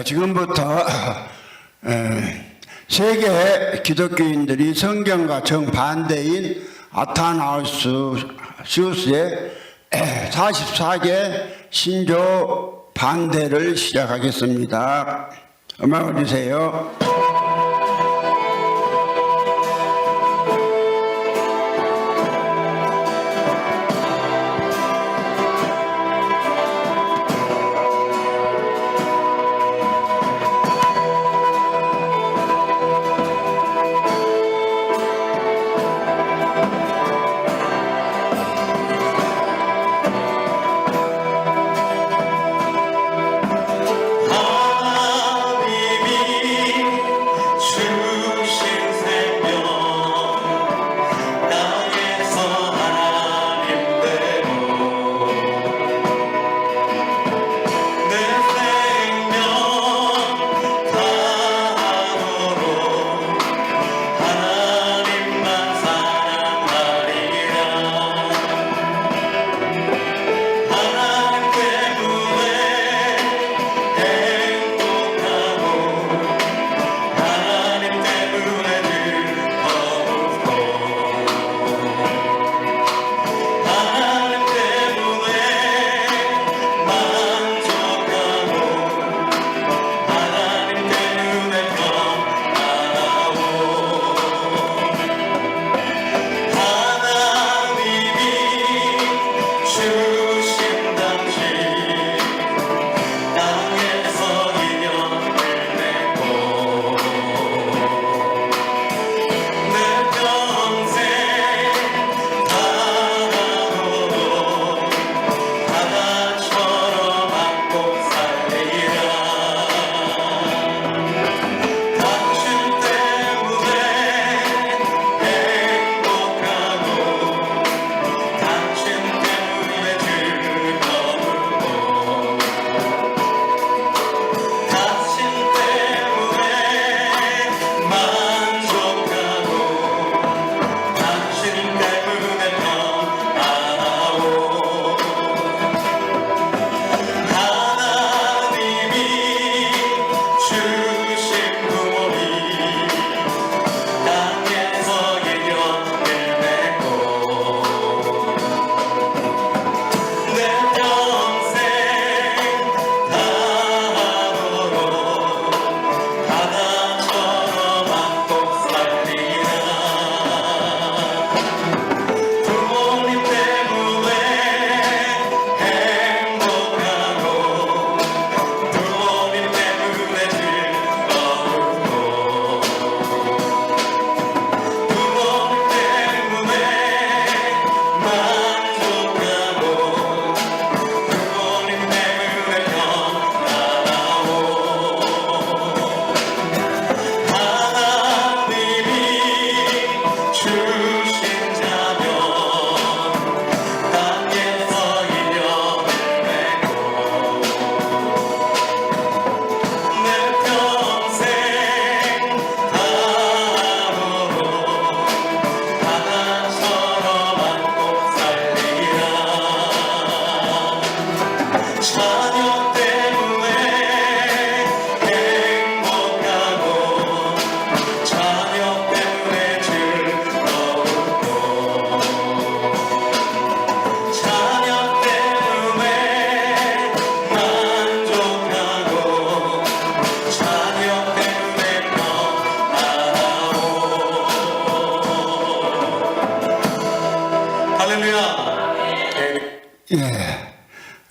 지금부터 세계 기독교인들이 성경과 정반대인 아타나우시우스의 44개 신조 반대를 시작하겠습니다. 음악을 주세요.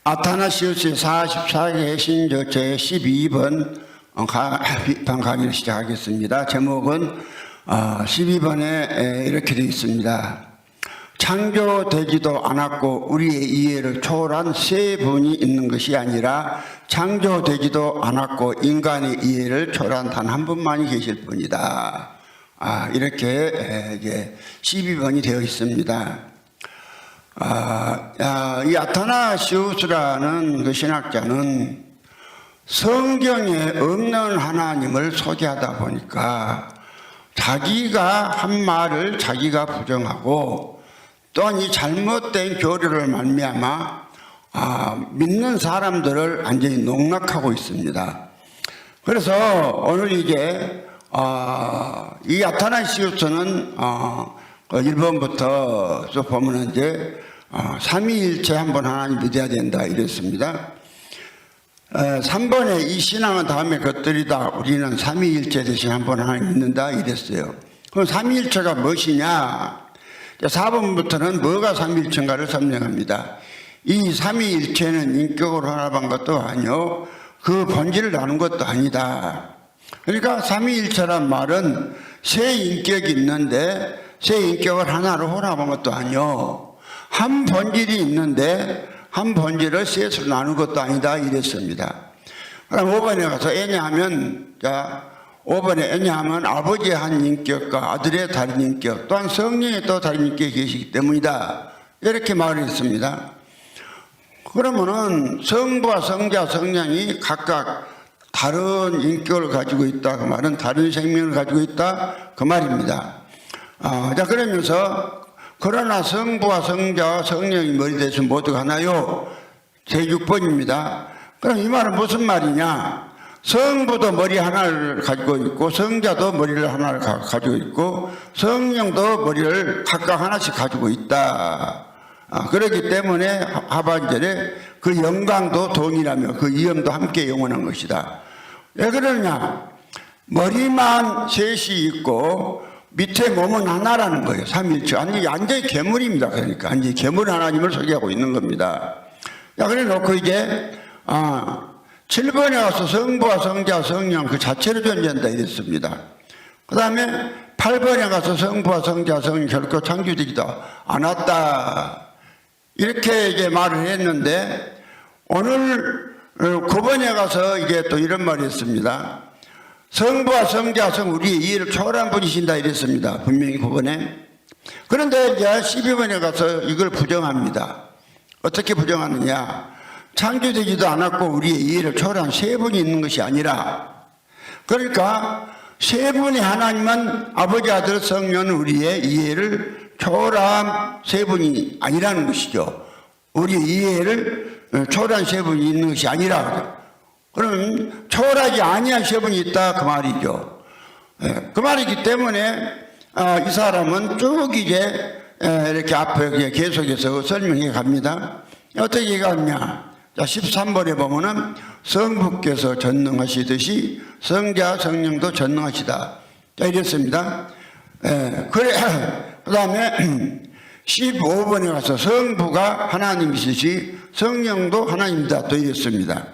아타나시우스의 44개 신조 제12번 강의를 시작하겠습니다. 제목은 12번에 이렇게 되어 있습니다. 창조되지도 않았고 우리의 이해를 초월한 세 분이 있는 것이 아니라 창조되지도 않았고 인간의 이해를 초월한 단 한 분만이 계실 뿐이다. 이렇게 이제 12번이 되어 있습니다. 이 아타나시우스라는 그 신학자는 성경에 없는 하나님을 소개하다 보니까 자기가 한 말을 자기가 부정하고 또한 이 잘못된 교리를 말미암아 믿는 사람들을 완전히 농락하고 있습니다. 그래서 오늘 이제 이 아타나시우스는 1번부터 쭉 보면 이제 삼위일체 한 번 하나님 믿어야 된다 이랬습니다. 3번에 이 신앙은 다음에 것들이다. 우리는 삼위일체 대신 한 번 하나님 믿는다 이랬어요. 그럼 삼위일체가 무엇이냐? 4번부터는 뭐가 삼위일체인가를 설명합니다. 이 삼위일체는 인격으로 하나만 것도 아니요, 그 본질을 나눈 것도 아니다. 그러니까 삼위일체란 말은 세 인격이 있는데 세 인격을 하나로 혼합한 것도 아니요, 한 본질이 있는데 한 본질을 셋으로 나눈 것도 아니다 이랬습니다. 그럼 5번에 가서 애냐하면, 5번에 애냐하면 아버지의 한 인격과 아들의 다른 인격, 또한 성령의 또 다른 인격이 계시기 때문이다, 이렇게 말했습니다. 그러면은 성부와 성자, 성령이 각각 다른 인격을 가지고 있다, 그 말은 다른 생명을 가지고 있다, 그 말입니다. 그러면서 그러나 성부와 성자와 성령이 머리 대신 모두가 하나요? 제6번입니다. 그럼 이 말은 무슨 말이냐? 성부도 머리 하나를 가지고 있고 성자도 머리를 하나를 가지고 있고 성령도 머리를 각각 하나씩 가지고 있다. 그렇기 때문에 하반절에 그 영광도 동일하며 그 위엄도 함께 영원한 것이다. 왜 그러냐? 머리만 셋이 있고 밑에 몸은 하나라는 거예요. 삼위일체. 완전히 괴물입니다. 그러니까 완전히 괴물 하나님을 소개하고 있는 겁니다. 그래 놓고 이제 7번에 와서 성부와 성자, 성령 그 자체로 존재한다 이랬습니다. 그 다음에 8번에 가서 성부와 성자, 성령 결코 창조되지도 않았다, 이렇게 이제 말을 했는데, 오늘 9번에 가서 이게 또 이런 말이 있습니다. 성부와 성자, 성 우리의 이해를 초월한 분이신다 이랬습니다. 분명히 9번에. 그런데 이제 12번에 가서 이걸 부정합니다. 어떻게 부정하느냐? 창조되지도 않았고 우리의 이해를 초월한 세 분이 있는 것이 아니라, 그러니까 세 분의 하나님은 아버지, 아들, 성령은 우리의 이해를 초월한 세 분이 아니라는 것이죠. 우리의 이해를 초월한 세 분이 있는 것이 아니라, 그럼 초월하지 아니한 세 분이 있다, 그 말이죠. 그 말이기 때문에 이 사람은 쭉 이제 이렇게 앞에 계속해서 설명해 갑니다. 어떻게 가느냐? 13번에 보면은 성부께서 전능하시듯이 성자, 성령도 전능하시다, 이랬습니다. 그래. 그 다음에 15번에 가서 성부가 하나님이시듯이 성령도 하나님이다, 또 이랬습니다.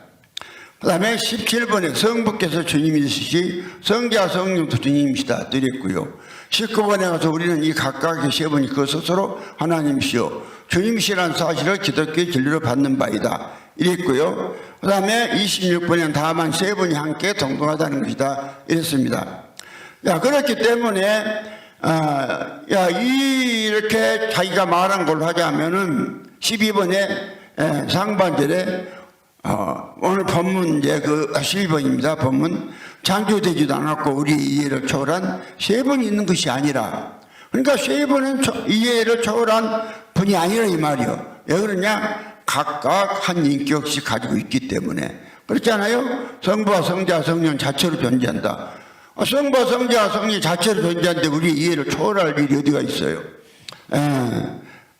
그 다음에 17번에 성부께서 주님이시듯이 성자, 성령도 주님이시다, 또 이랬고요. 19번에 가서 우리는 이 각각의 세 분이 그 스스로 하나님이시요 주님이시라는 사실을 기독교의 진리로 받는 바이다, 이랬고요. 그 다음에 26번에는 다만 세 분이 함께 동등하다는 것이다, 이랬습니다. 그렇기 때문에 이렇게 자기가 말한 걸로 하자면은 12번에 상반절에 오늘 본문 이제 그 12번입니다. 본문. 창조되지도 않았고 우리 이해를 초월한 세 분이 있는 것이 아니라, 그러니까 세 분은 이해를 초월한 분이 아니라 이 말이요. 왜 그러냐? 각각 한 인격씩 가지고 있기 때문에. 그렇잖아요? 성부와 성자, 성령 자체로 존재한다. 성부와 성자, 성령이 자체로 존재하는데 우리 이해를 초월할 일이 어디가 있어요?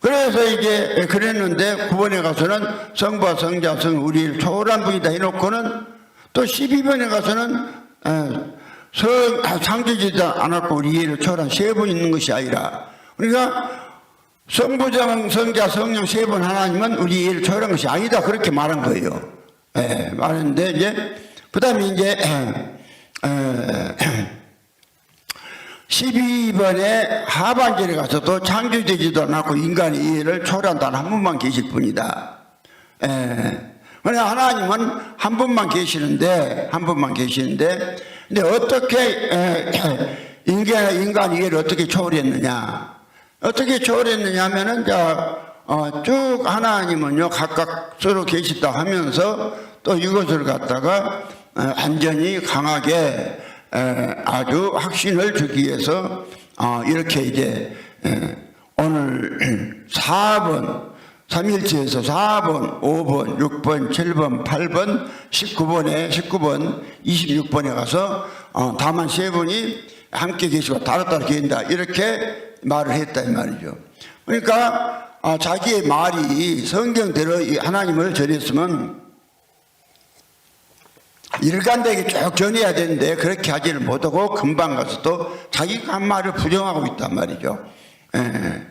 그래서 이제 그랬는데 9번에 가서는 성부와 성자, 성령 우리를 초월한 분이다 해놓고는 또 12번에 가서는 창조되지 않았고 우리 이해를 초월한 세 분 있는 것이 아니라, 그러니까 성부장, 성자, 성령 세 분 하나님은 우리 이해를 초월한 것이 아니다, 그렇게 말한 거예요. 말했는데 이제 그 다음에 이제 12번에 하반절에 가서도 창조되지도 않았고 인간의 이해를 초월한 단 한 분만 계실 뿐이다. 그러나 하나님은 한 분만 계시는데, 근데 어떻게 인간 이해를 어떻게 초월했느냐? 어떻게 초월했느냐 하면은 쭉 하나님은요 각각 서로 계시다 하면서 또 이것을 갖다가 완전히 강하게 아주 확신을 주기 위해서 이렇게 이제 오늘 4번 삼일체에서 4번, 5번, 6번, 7번, 8번, 19번, 26번에 가서 다만 세 분이 함께 계시고 따로따로 계신다 이렇게 말을 했다 이 말이죠. 그러니까 자기의 말이 성경대로 하나님을 전했으면 일관되게 쭉 전해야 되는데 그렇게 하지를 못하고 금방 가서 또 자기가 한 말을 부정하고 있단 말이죠.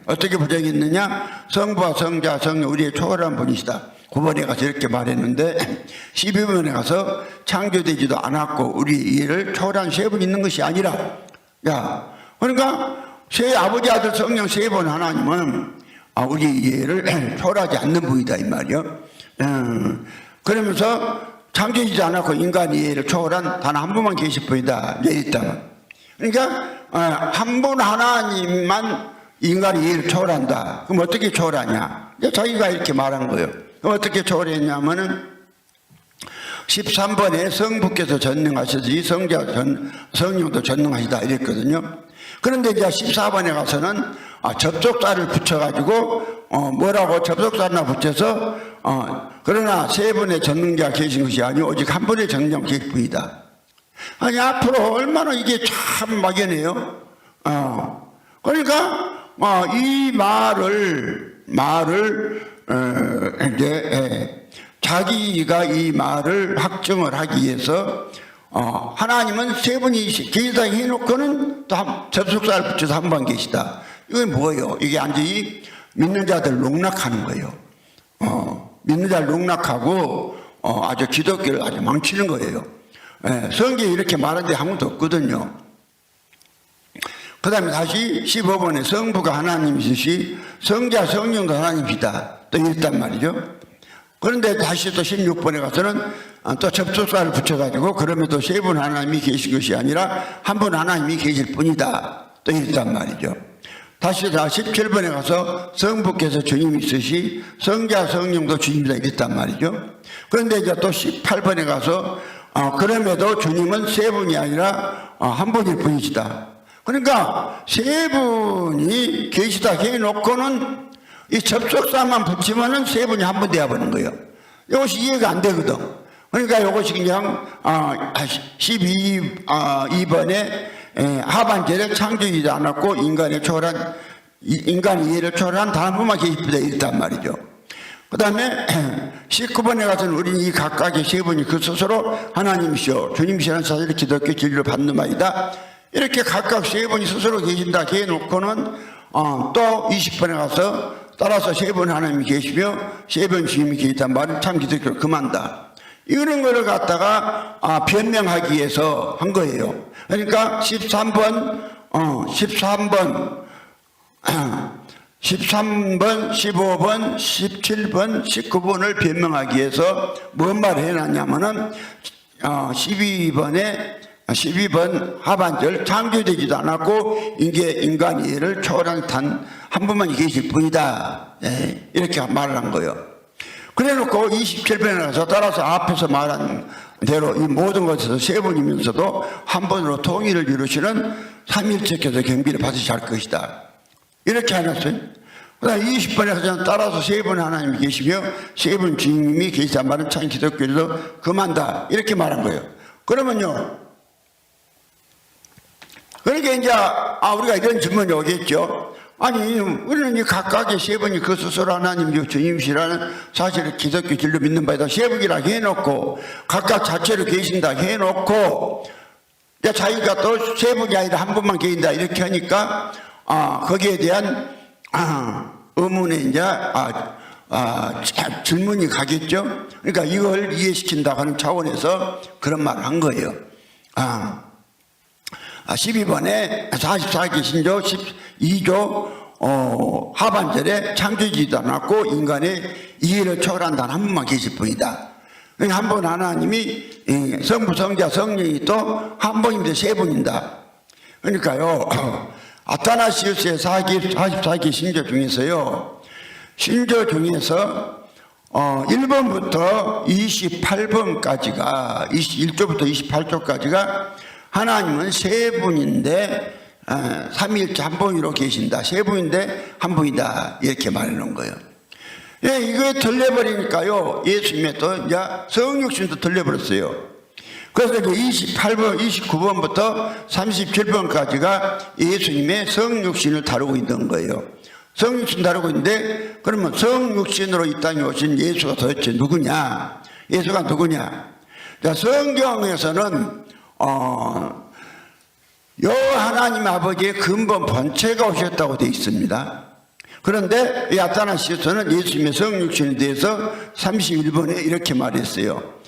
어떻게 부정했느냐? 성부와 성자 성령 우리의 초월한 분이시다. 9번에 가서 이렇게 말했는데 12번에 가서 창조되지도 않았고 우리 이해를 초월한 세 분 있는 것이 아니라 그러니까 아버지 아들 성령 세 분 하나님은 우리 이해를 초월하지 않는 분이다 이 말이요. 그러면서 창조되지 않았고 인간 이해를 초월한 단 한 분만 계실 분이다 이랬다면, 그러니까 한 분 하나님만 인간이 이해를 초월한다. 그럼 어떻게 초월하냐? 자기가 이렇게 말한 거예요. 그럼 어떻게 초월했냐면은 13번에 성부께서 전능하시지 성령도 전능하시다 이랬거든요. 그런데 이제 14번에 가서는 접속사를 붙여가지고 뭐라고 접속사나 붙여서 그러나 세 분의 전능자가 계신 것이 아니오 오직 한 분의 전능자가 계실 뿐이다. 아니 앞으로 얼마나 이게 참 막연해요. 그러니까 이 말을 이제 자기가 이 말을 확정을 하기 위해서 하나님은 세 분이 계시다 해놓고는 또 접속사를 붙여서 한 번 계시다. 이건 뭐예요? 이게 완전히 믿는 자들 농락하는 거예요. 믿는 자를 농락하고 아주 기독교를 아주 망치는 거예요. 성경에 이렇게 말하는 데 아무도 없거든요. 그 다음에 다시 15번에 성부가 하나님이시시 성자 성령도 하나님이시다 또 이랬단 말이죠. 그런데 다시 또 16번에 가서는 또 접속사를 붙여가지고 그러면 또 세 분 하나님이 계신 것이 아니라 한 분 하나님이 계실 뿐이다 또 이랬단 말이죠. 다시 17번에 가서 성부께서 주님이 있으시 성자 성령도 주님이다 이랬단 말이죠. 그런데 이제 또 18번에 가서 그럼에도 주님은 세 분이 아니라 한 분일 뿐이시다. 그러니까 세 분이 계시다 해놓고는 이 접속사만 붙이면은 세 분이 한 분 되어버리는 거예요. 이것이 이해가 안 되거든. 그러니까 이것이 그냥 12번에 하반절에 창조되지 않았고 인간의 초월한 인간 이해를 초월한 단 한 분만 계십니다 이랬단 말이죠. 그 다음에 19번에 가서는 우리는 이 각각의 세 분이 그 스스로 하나님이시오 주님이시라는 사실을 기독교 진리로 받는 바이다. 이렇게 각각 세 분이 스스로 계신다 해놓고는 또 20번에 가서 따라서 세 분 하나님이 계시며 세 분 주님이 계시단 말은 참 기독교를 금한다. 이런 거를 갖다가 변명하기 위해서 한 거예요. 그러니까 13번, 15번, 15번, 17번, 19번을 변명하기 위해서 뭔 말을 해놨냐면은 12번 하반절 창조되지도 않았고 인간 이해를 초월한 단 한 분만이 계실 뿐이다. 이렇게 말을 한 거예요. 그래놓고 27번에 가서 따라서 앞에서 말한 대로 이 모든 것에서 세 분이면서도 한 분으로 통일을 이루시는 삼일체께서 경비를 받으실 것이다. 이렇게 해놨어요. 그 다음에 20번에 가서 따라서 세 분 하나님이 계시며 세 분 주님이 계시단 말은 참 기독교에서 금한다. 이렇게 말한 거예요. 그러면요. 그러니까 이제 우리가 이런 질문이 오겠죠. 아니 우리는 이 각각의 세 분이 그 스스로 하나님이요 주님이시라는 사실을 기독교 진리로 믿는 바에다 세 분이라 해놓고 각각 자체로 계신다 해놓고 자기가 또 세 분이 아니라 한 분만 계신다 이렇게 하니까 거기에 대한 의문에 이제 질문이 가겠죠. 그러니까 이걸 이해시킨다고 하는 차원에서 그런 말을 한 거예요. 12번에 44기 신조 12조 하반절에 창조되지도 않았고 인간의 이해를 초월한 단 한 분만 계실 뿐이다. 한 분 하나님이 성부 성자 성령이 또 한 분인데 세 분이다. 그러니까요 아타나시우스의 44기 신조 중에서요 신조 중에서 1번부터 28번까지가 21조부터 28조까지가 하나님은 세 분인데 삼위일체 한 분으로 계신다. 세 분인데 한 분이다. 이렇게 말해 놓은 거예요. 예, 이거에 들려버리니까요, 예수님의 또 이제 성육신도 들려버렸어요. 그래서 이제 28번, 29번부터 37번까지가 예수님의 성육신을 다루고 있는 거예요. 성육신 다루고 있는데, 그러면 성육신으로 이 땅에 오신 예수가 도대체 누구냐? 예수가 누구냐? 자, 성경에서는 여호와 하나님 아버지의 근본 본체가 오셨다고 되어 있습니다. 그런데 이 아타나시우스는 예수님의 성육신에 대해서 31번에 이렇게 말했어요.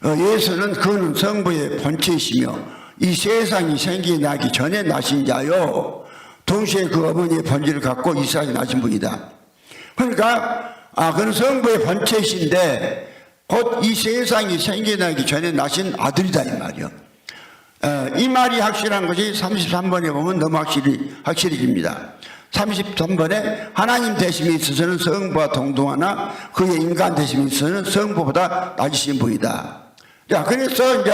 예수는 그는 성부의 본체이시며 이 세상이 생겨나기 전에 나신 자요, 동시에 그 어머니의 본질을 갖고 이 세상에 나신 분이다. 그러니까 그는 성부의 본체이신데 곧 이 세상이 생겨나기 전에 나신 아들이다, 이 말이요. 이 말이 확실한 것이 33번에 보면 너무 확실해집니다. 33번에 하나님 되심에 있어서는 성부와 동등하나 그의 인간 되심에 있어서는 성부보다 낮으신 분이다. 자, 그래서 이제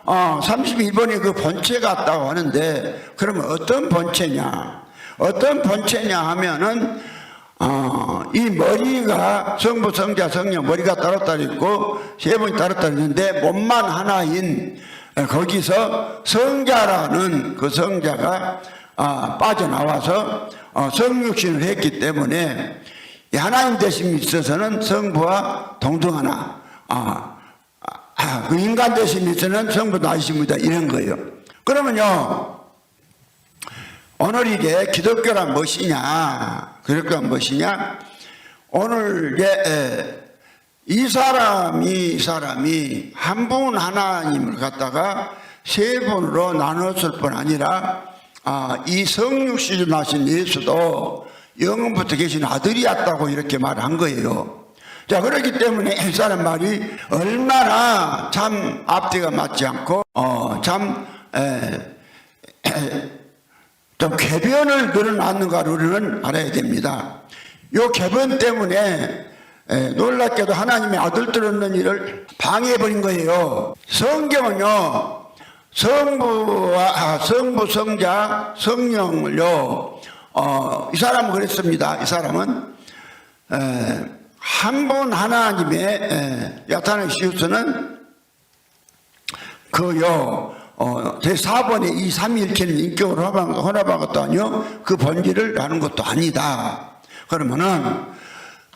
32번에 그 본체 같다고 하는데, 그러면 어떤 본체냐? 어떤 본체냐 하면은 이 머리가 성부, 성자, 성령 머리가 따로따로 있고 세 분이 따로따로 있는데 몸만 하나인 거기서 성자라는 그 성자가 빠져나와서 성육신을 했기 때문에 하나님 되심에 있어서는 성부와 동등하나 그 인간 되심에 있어서는 성부도 낮으십니다, 이런 거예요. 그러면요, 오늘 이게 기독교란 무엇이냐? 기독교란 무엇이냐? 오늘 이 사람이 한 분 하나님을 갖다가 세 분으로 나눴을 뿐 아니라 이 성육신을 나신 예수도 영원부터 계신 아들이었다고 이렇게 말한 거예요. 자, 그렇기 때문에 이 사람 말이 얼마나 참 앞뒤가 맞지 않고 좀 궤변을 늘어놨는가를 우리는 알아야 됩니다. 이 궤변 때문에 놀랍게도 하나님의 아들들 없는 일을 방해해버린 거예요. 성경은요, 성부, 성자, 성령을요, 이 사람은 그랬습니다. 이 사람은 한 분 하나님의 아타나시우스는 그요 제4번에 이 삼위일체는 인격으로 혼합한 것도 아니요 그 본질을 아는 것도 아니다. 그러면은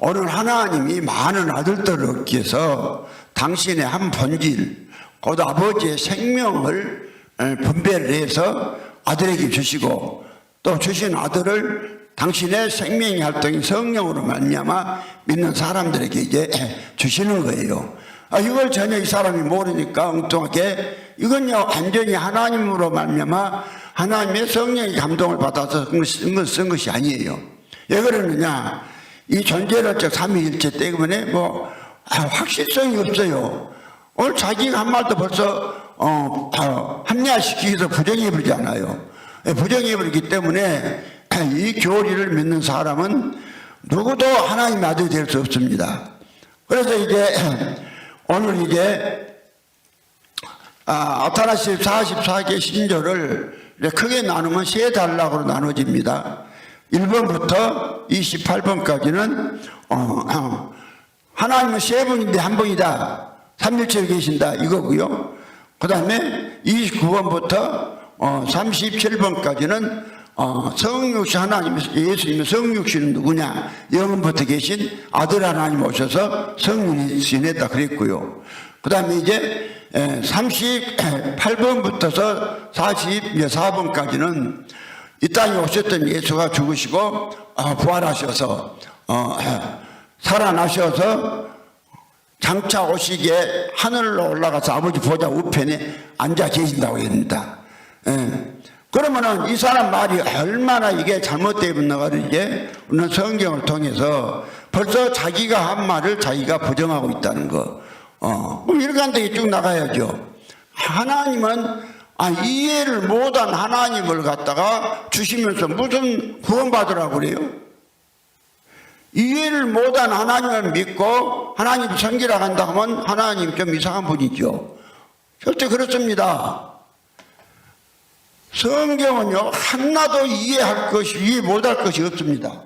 오늘 하나님이 많은 아들들을 얻기 위해서 당신의 한 본질, 곧 아버지의 생명을 분배를 해서 아들에게 주시고, 또 주신 아들을 당신의 생명의 활동인 성령으로 말미암아 믿는 사람들에게 이제 주시는 거예요. 이걸 전혀 이 사람이 모르니까 엉뚱하게 이건요 완전히 하나님으로 말미암아 하나님의 성령의 감동을 받아서 쓴 것이 아니에요. 왜 그러느냐? 이 존재론적 삼위일체 때문에 확실성이 없어요. 오늘 자기가 한 말도 벌써 합리화시키기 위해서 부정해버리지 않아요. 부정해버리기 때문에 이 교리를 믿는 사람은 누구도 하나님의 아들이 될 수 없습니다. 그래서 이제 오늘 이제 아타나시 44개 신조를 크게 나누면 세 단락으로 나눠집니다. 1번부터 28번까지는 하나님은 세 분인데 한 분이다, 삼일체로 계신다, 이거고요. 그 다음에 29번부터 37번까지는 성육신 하나님, 예수님의 성육신은 누구냐? 영원부터 계신 아들 하나님 오셔서 성육신 했다 그랬고요. 그 다음에 이제 38번부터서 44번까지는 이 땅에 오셨던 예수가 죽으시고 부활하셔서 살아나셔서 장차 오시기에 하늘로 올라가서 아버지 보좌 우편에 앉아 계신다고 합니다. 그러면은 이 사람 말이 얼마나 이게 잘못되어 있는가를 이제 우리는 성경을 통해서 벌써 자기가 한 말을 자기가 부정하고 있다는 거. 이렇게 한다고 쭉 나가야죠. 하나님은 이해를 못한 하나님을 갖다가 주시면서 무슨 구원받으라고 그래요? 이해를 못한 하나님을 믿고 하나님 섬기라고 한다 하면 하나님 좀 이상한 분이죠. 절대 그렇습니다. 성경은요 하나도 이해 못할 것이 없습니다.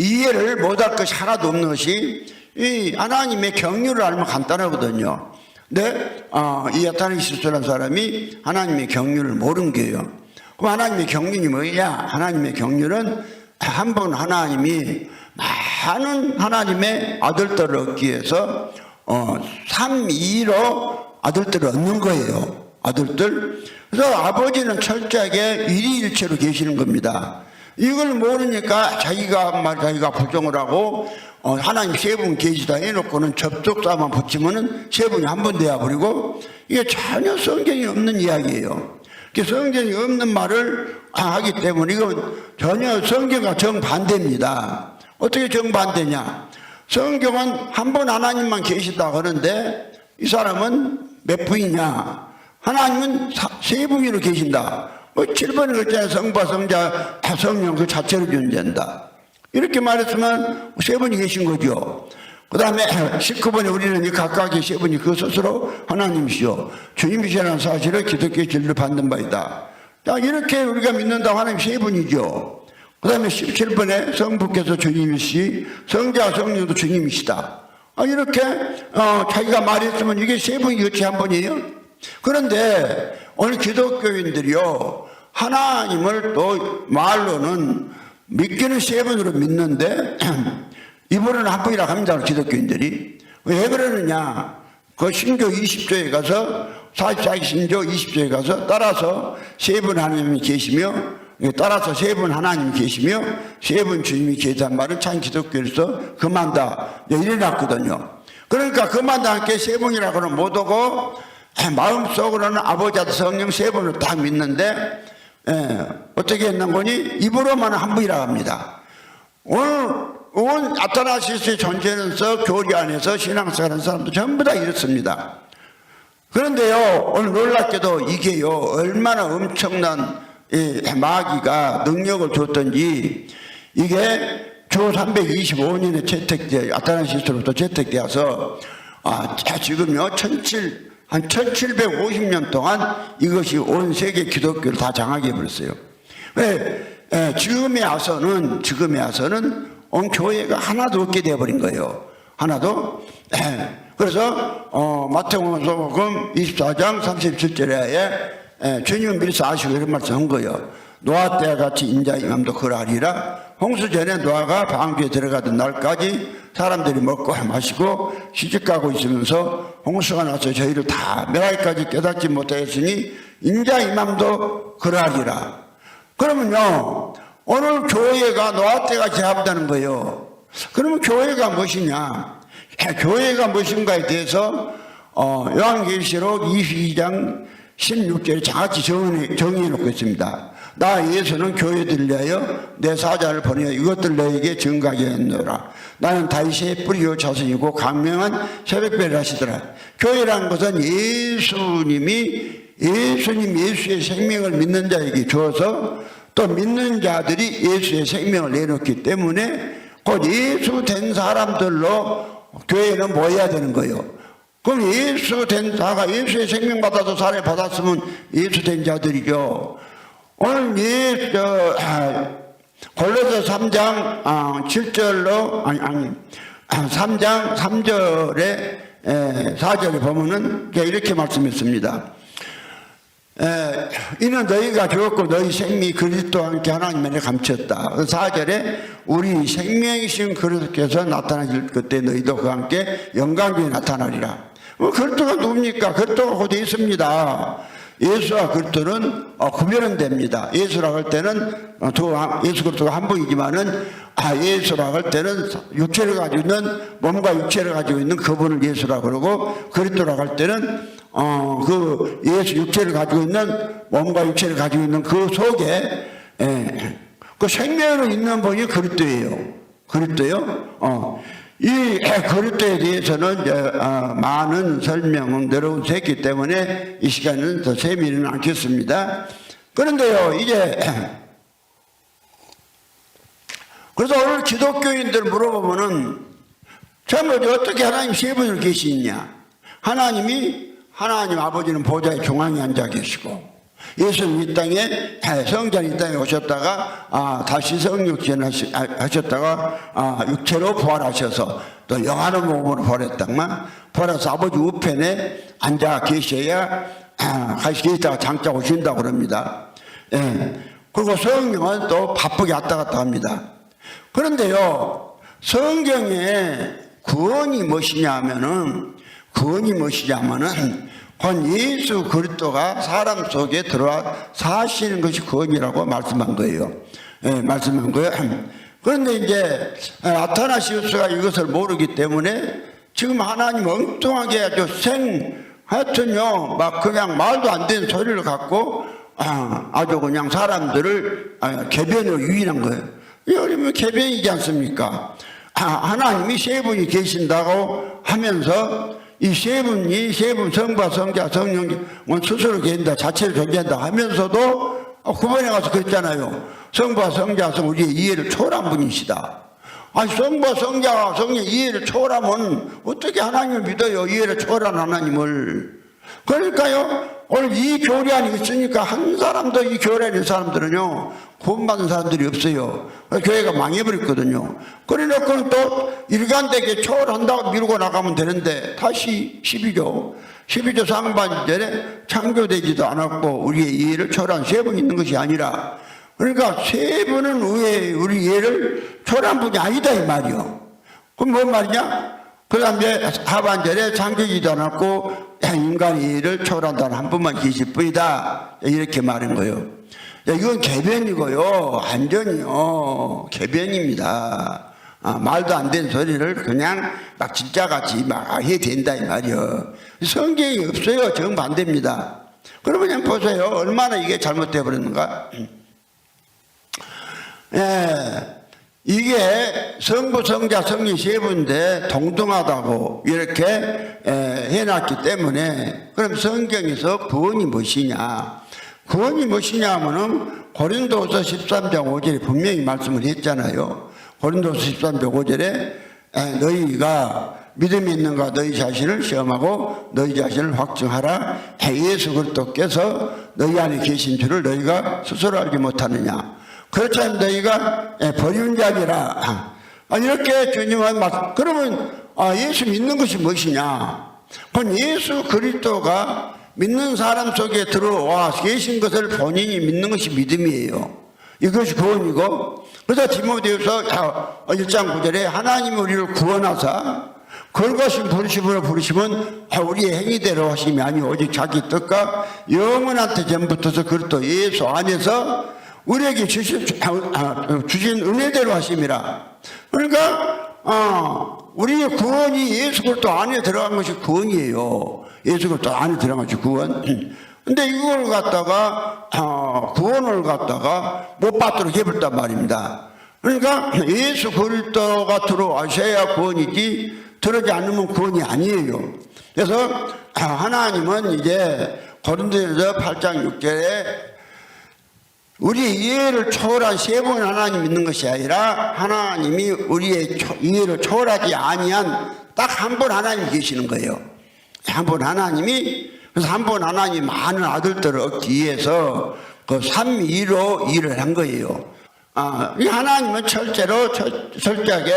이해를 못할 것이 하나도 없는 것이 이 하나님의 경륜을 알면 간단하거든요. 근데 이 아타나시스라는 사람이 하나님의 경륜을 모르는 거예요. 그럼 하나님의 경륜이 뭐냐? 하나님의 경륜은 한 번 하나님이 많은 하나님의 아들들을 얻기 위해서 3위로 아들들을 얻는 거예요. 아들들. 그래서 아버지는 철저하게 일희일체로 계시는 겁니다. 이걸 모르니까 자기가 부정을 하고 하나님 세 분 계시다 해놓고는 접속사만 붙이면은 세 분이 한 번 되어버리고, 이게 전혀 성경이 없는 이야기예요. 성경이 없는 말을 하기 때문에 이건 전혀 성경과 정반대입니다. 어떻게 정반대냐? 성경은 한 번 하나님만 계시다 그러는데 이 사람은 몇 분이냐? 하나님은 세 분으로 계신다. 7번에 그랬잖아요. 성부, 성자, 성령 그 자체로 존재한다. 이렇게 말했으면 세 분이 계신 거죠. 그 다음에 19번에 우리는 각각의 세 분이 그 스스로 하나님이시오 주님이시라는 사실을 기독교의 진리를 받는 바이다. 이렇게 우리가 믿는다고 하나님 세 분이죠. 그 다음에 17번에 성부께서 주님이시, 성자, 성령도 주님이시다. 이렇게 자기가 말했으면 이게 세 분이 어찌 한 분이에요? 그런데 오늘 기독교인들이요, 하나님을 또 말로는 믿기는 세 분으로 믿는데 입으로는 한 분이라고 합니다. 기독교인들이. 왜 그러느냐? 그 신교 20조에 가서 44기 신조 20조에 가서 따라서 세 분 하나님이 계시며, 따라서 세 분 하나님이 계시며 세 분 주님이 계시단 말은 참 기독교에서 그만다 이래놨거든요. 그러니까 그만다 함께 세 분이라고는 못하고 마음속으로는 아버지, 아들, 성령 세 분을 다 믿는데 어떻게 했는 거니? 입으로만 한 분이라고 합니다. 오늘 온 아타나시스의 존재는서 교리 안에서 신앙생활하는 사람도 전부 다 이렇습니다. 그런데요, 오늘 놀랍게도 이게요, 얼마나 엄청난 마귀가 능력을 줬던지, 이게 주 325년에 채택되어 아타나시스로부터 채택되어서 지금요 한 1750년 동안 이것이 온 세계 기독교를 다 장악해 버렸어요. 왜? 지금에 와서는 온 교회가 하나도 없게 되어버린 거예요. 하나도. 그래서 마태복음 24장 37절에 주님은 미리 아시고 이런 말씀 한 거예요. 노아 때와 같이 인자 임함도 그러하리라. 홍수 전에 노아가 방주에 들어가던 날까지 사람들이 먹고 마시고 시집가고 있으면서 홍수가 나서 저희를 다 멸하기까지 깨닫지 못하였으니 인자 임함도 그러하리라. 그러면요, 오늘 교회가 노아 때가 제압되는 거예요. 그러면 교회가 무엇이냐? 교회가 무엇인가에 대해서 요한계시록 22장 16절에 장같이 정의해 놓고 있습니다. 나 예수는 교회들을 위하여 내 사자를 보내어 이것들 너에게 증거하게 했노라. 나는 다윗의 뿌리요 자손이고 강명한 새벽별을 하시더라. 교회라는 것은 예수의 생명을 믿는 자에게 주어서 또 믿는 자들이 예수의 생명을 내놓기 때문에 곧 예수 된 사람들로 교회는 모여야 되는 거예요. 그럼 예수 된 자가 예수의 생명 받아서 살해 받았으면 예수 된 자들이죠. 오늘 골로새 3장 7절로 3장 3절에 4절에 보면은 이렇게 말씀했습니다. 이는 너희가 죽었고 너희 생명이 그리스도와 함께 하나님 안에 감췄다. 4절에 우리 생명이신 그리스도께서 나타나실 그때 너희도 그와 함께 영광중에 나타나리라. 그리스도가 누굽니까? 그리스도가 곧 예수입니다. 예수와 그리스도는 구별은 됩니다. 예수라고 할 때는 예수 그리스도가 한 분이지만은 예수라고 할 때는 육체를 가지고 있는 몸과 육체를 가지고 있는 그분을 예수라고 그러고, 그리스도라고 할 때는 그 예수 육체를 가지고 있는 몸과 육체를 가지고 있는 그 속에 그 생명으로 있는 분이 그리스도예요. 그리스도요. 이 그리스도에 대해서는 많은 설명은 내려온 수 있기 때문에 이 시간은 더 세미는 않겠습니다. 그런데요, 이제 그래서 오늘 기독교인들 물어보면은 전부 어떻게 하나님 세 분을 계시느냐? 하나님 아버지는 보좌의 중앙에 앉아 계시고, 예수님 이 땅에 성전 이 땅에 오셨다가 다시 성육신 하셨다가 육체로 부활하셔서 또 영원한 몸으로 부활해서 아버지 우편에 앉아 계셔야 같이 계시다가 장차 오신다고 그럽니다. 예. 그리고 성령은 또 바쁘게 왔다 갔다 합니다. 그런데요, 성경에 구원이 무엇이냐면은 곧 예수 그리스도가 사람 속에 들어와 사시는 것이 구원이라고 말씀한 거예요. 예, 말씀한 거예요. 그런데 이제 아타나시우스가 이것을 모르기 때문에 지금 하나님 엉뚱하게 하여튼요, 막 그냥 말도 안 되는 소리를 갖고 아주 그냥 사람들을 개변으로 유인한 거예요. 이러면 개변이지 않습니까? 하나님이 세 분이 계신다고 하면서 이 세 분 성부와 성자 성령은 스스로 계신다 자체를 존재한다 하면서도 구번에 가서 그랬잖아요. 성부와 성자 성 우리의 이해를 초월한 분이시다. 성부와 성자와 성령의 이해를 초월하면 어떻게 하나님을 믿어요? 이해를 초월한 하나님을. 그러니까요, 오늘 이 교리안이 있으니까 한 사람도 이 교리안이 있는 사람들은요, 구원받은 사람들이 없어요. 교회가 망해버렸거든요. 그래놓고는 또 일관되게 초월한다고 미루고 나가면 되는데, 다시 12조 상반절에 창조되지도 않았고, 우리의 이해를 초월한 세 분 있는 것이 아니라, 그러니까 세 분은 우리 이해를 초월한 분이 아니다, 이 말이요. 그럼 뭔 말이냐? 그 다음에 하반절에 창조되지도 않았고, 인간의 이해를 초월한다는 한 분만 계실 뿐이다. 이렇게 말한 거예요. 이건 개변이고요. 완전히요. 개변입니다. 말도 안 되는 소리를 그냥 막 진짜같이 막 해야 된다 이 말이요. 성경이 없어요. 정반대입니다. 그러면 그냥 보세요. 얼마나 이게 잘못되어 버렸는가. 예. 이게 성부, 성자, 성령 세 분인데 동등하다고 이렇게 해놨기 때문에 그럼 성경에서 구원이 무엇이냐? 구원이 무엇이냐 하면은 고린도서 13장 5절에 분명히 말씀을 했잖아요. 고린도서 13장 5절에 너희가 믿음이 있는가 너희 자신을 시험하고 너희 자신을 확증하라. 예수 그리스도께서 너희 안에 계신 줄을 너희가 스스로 알지 못하느냐. 그렇지 않으면 너희가 버리는 자니라. 이렇게 주님은 그러면 예수 믿는 것이 무엇이냐? 그건 예수 그리스도가 믿는 사람 속에 들어와 계신 것을 본인이 믿는 것이 믿음이에요. 이것이 구원이고, 그래서 디모데후서 1장 9절에 하나님이 우리를 구원하사 걸거신 부르심으로 부르시면 우리의 행위대로 하심이 아니오 오직 자기 뜻과 영원한테 전부터서 그리스도 예수 안에서 우리에게 주신 은혜대로 하심이라. 그러니까 우리의 구원이 예수 그리스도 안에 들어간 것이 구원이에요. 예수 그리스도 안에 들어간 것이 구원. 근데 이걸 갖다가 구원을 갖다가 못 받도록 해버렸단 말입니다. 그러니까 예수 그리스도가 들어와셔야 구원이지 들어오지 않으면 구원이 아니에요. 그래서 하나님은 이제 고린도전서 8장 6절에 우리의 이해를 초월한 세 분 하나님 믿는 것이 아니라 하나님이 우리의 이해를 초월하지 아니한 딱 한 분 하나님 계시는 거예요. 한 분 하나님이, 그래서 한 분 하나님 많은 아들들을 얻기 위해서 그 삼위로 일을 한 거예요. 이 하나님은 철저하게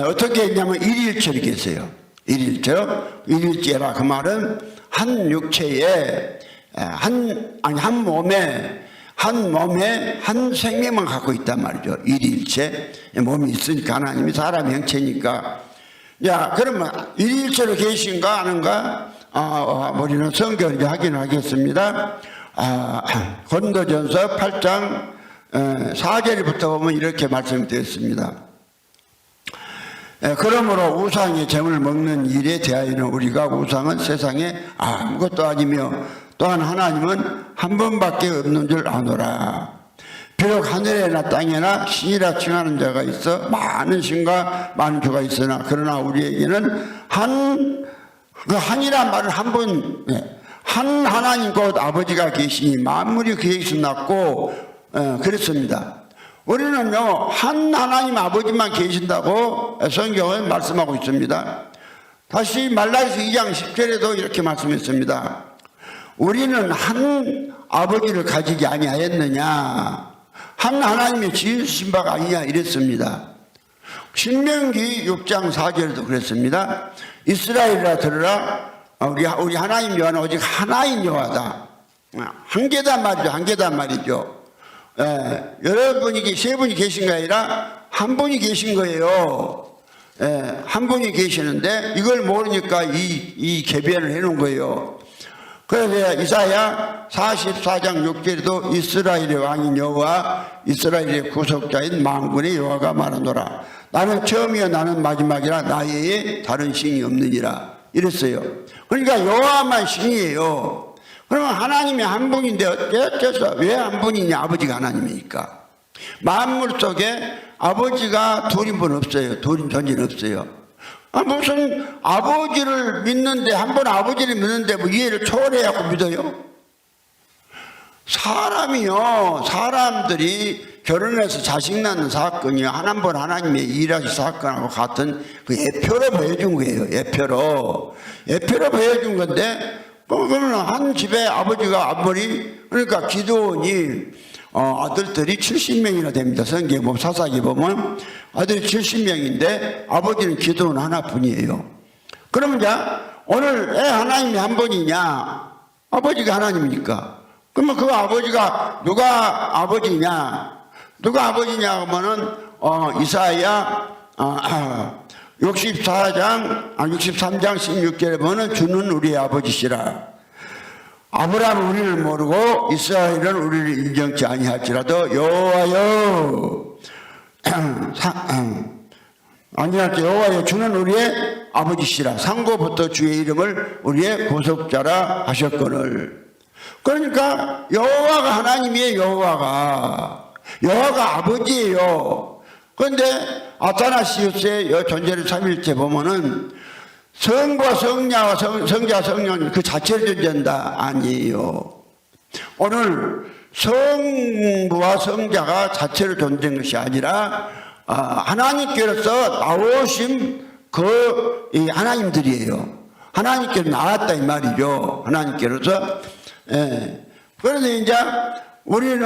어떻게 했냐면 일일체를 계세요. 일일체라 그 말은 한 육체에 한 몸에 한 생명만 갖고 있단 말이죠. 일일체 몸이 있으니까 하나님이 사람 형체니까. 야, 그러면 일일체로 계신가 아는가? 우리는 성경을 확인하겠습니다. 고린도전서 8장 4절부터 보면 이렇게 말씀드렸습니다. 그러므로 우상의 재물을 먹는 일에 대하여는 우리가 우상은 세상에 아무것도 아니며 또한 하나님은 한 분밖에 없는 줄 아노라. 비록 하늘에나 땅에나 신이라 칭하는 자가 있어 많은 신과 많은 주가 있으나 그러나 우리에게는 한이란 말은 한 하나님 곧 아버지가 계시니 만물이 그에게서 났고 그랬습니다. 우리는요 한 하나님 아버지만 계신다고 성경은 말씀하고 있습니다. 다시 말라기서 2장 10절에도 이렇게 말씀했습니다. 우리는 아버지를 가지지 아니하였느냐? 한 하나님의 지으신 바가 아니냐 이랬습니다. 신명기 6장 4절에도 그랬습니다. 이스라엘아 들으라. 우리 하나님 여호와는 오직 하나인 여호와다. 한 개단 말이죠. 한 개단 말이죠. 여러분이 세 분이 계신 게 아니라 한 분이 계신 거예요. 한 분이 계시는데 이걸 모르니까 이 개변을 해놓은 거예요. 그래서 이사야 44장 6절에도 이스라엘의 왕인 여호와 이스라엘의 구속자인 만군의 여호와가 말하노라. 나는 처음이요 나는 마지막이라 나의 다른 신이 없느니라 이랬어요. 그러니까 여호와만 신이에요. 그러면 하나님이 한 분인데 어째서 왜 한 분이냐? 아버지가 하나님이니까. 만물 속에 아버지가 둘인 분 없어요. 둘인 존재는 없어요. 무슨 아버지를 믿는데 한 번 아버지를 믿는데 뭐 이해를 초월해갖고 믿어요? 사람들이 결혼해서 자식 낳는 사건이 한 번 하나님의 일하신 사건하고 같은 그 예표로 보여준 거예요. 예표로 보여준 건데 그러면 한 집에 아버지가 아버지 그러니까 기드온이 아들들이 70명이나 됩니다. 성경에 보면 사사기 보면 아들이 70명인데 아버지는 기드온 하나뿐이에요. 그러면 자 오늘 왜 하나님이 한 분이냐? 아버지가 하나님이니까. 그러면 그 아버지가 누가 아버지냐? 누가 아버지냐 하면은 이사야 63장 16절에 보면 주는 우리의 아버지시라. 아브라함은 우리를 모르고 이스라엘은 우리를 인정치 아니할지라도 여호와여 여호와여 주는 우리의 아버지시라. 상고부터 주의 이름을 우리의 구속자라 하셨거늘. 그러니까 여호와가 하나님이에요. 여호와가 아버지예요. 그런데 아타나시우스의 존재를 삼일째 보면은 성과 성자와 성자 성령 그 자체를 존재한다 아니에요. 오늘 성부와 성자가 자체로 존재한 것이 아니라 하나님께로서 나오신 그 하나님들이에요. 하나님께로 나왔다 이 말이죠. 하나님께로서. 그런데 이제 우리는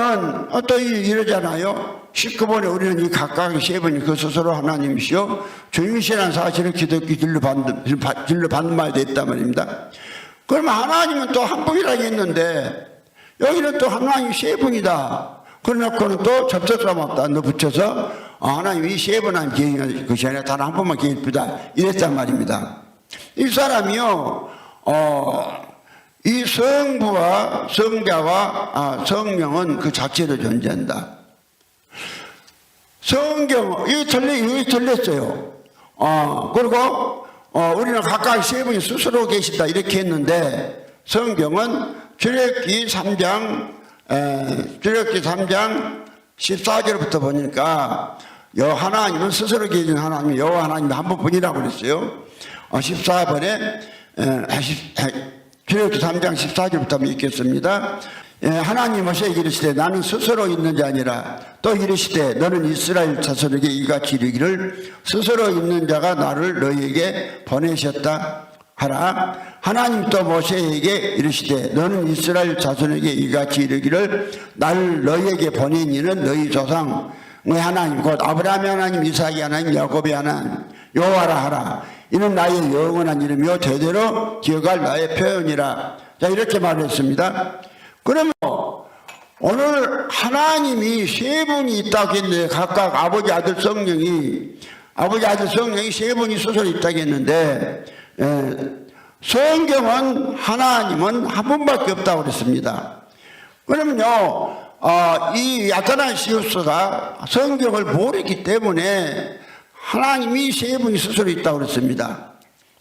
또 이러잖아요. 19번에 우리는 이 각각의 세 분이 그 스스로 하나님이시요 주님이시라는 사실을 기독교 진로 받는 말이 됐단 말입니다. 그러면 하나님은 또 한 분이라고 했는데 여기는 또 하나님이 세 분이다. 그래놓고는 또 접속사람 없다. 너 붙여서 하나님이 세 분 한 계획한 것이 아니라 단 한 번만 계획이다. 이랬단 말입니다. 이 사람이요 이 성부와 성자와 성령은 그 자체로 존재한다. 성경 이게 틀렸어요. 그리고 우리는 각각 세 분이 스스로 계신다 이렇게 했는데 성경은 출애굽기 3장 14절부터 보니까 하나님은 스스로 계신 하나님 여호와 하나님 한 분뿐이라고 그랬어요. 14번에 출애굽기 3장 14절부터 한번 읽겠습니다. 하나님 모세에게 이르시되 나는 스스로 있는 자 아니라 또 이르시되 너는 이스라엘 자손에게 이같이 이르기를 스스로 있는 자가 나를 너희에게 보내셨다 하라. 하나님 또 모세에게 이르시되 너는 이스라엘 자손에게 이같이 이르기를 나를 너희에게 보낸 이는 너희 조상의 하나님 곧 아브라함의 하나님 이삭의 하나님 야곱의 하나님 여호와라 하라. 이는 나의 영원한 이름이요 대대로 기억할 나의 표현이라. 자 이렇게 말했습니다. 그러면 오늘 하나님이 세 분이 있다고 했는데 각각 아버지 아들 성령이 세 분이 스스로 있다고 했는데 성경은 하나님은 한 분밖에 없다고 그랬습니다. 그러면요 이 아타나시우스가 성경을 모르기 때문에 하나님이 세 분이 스스로 있다고 그랬습니다.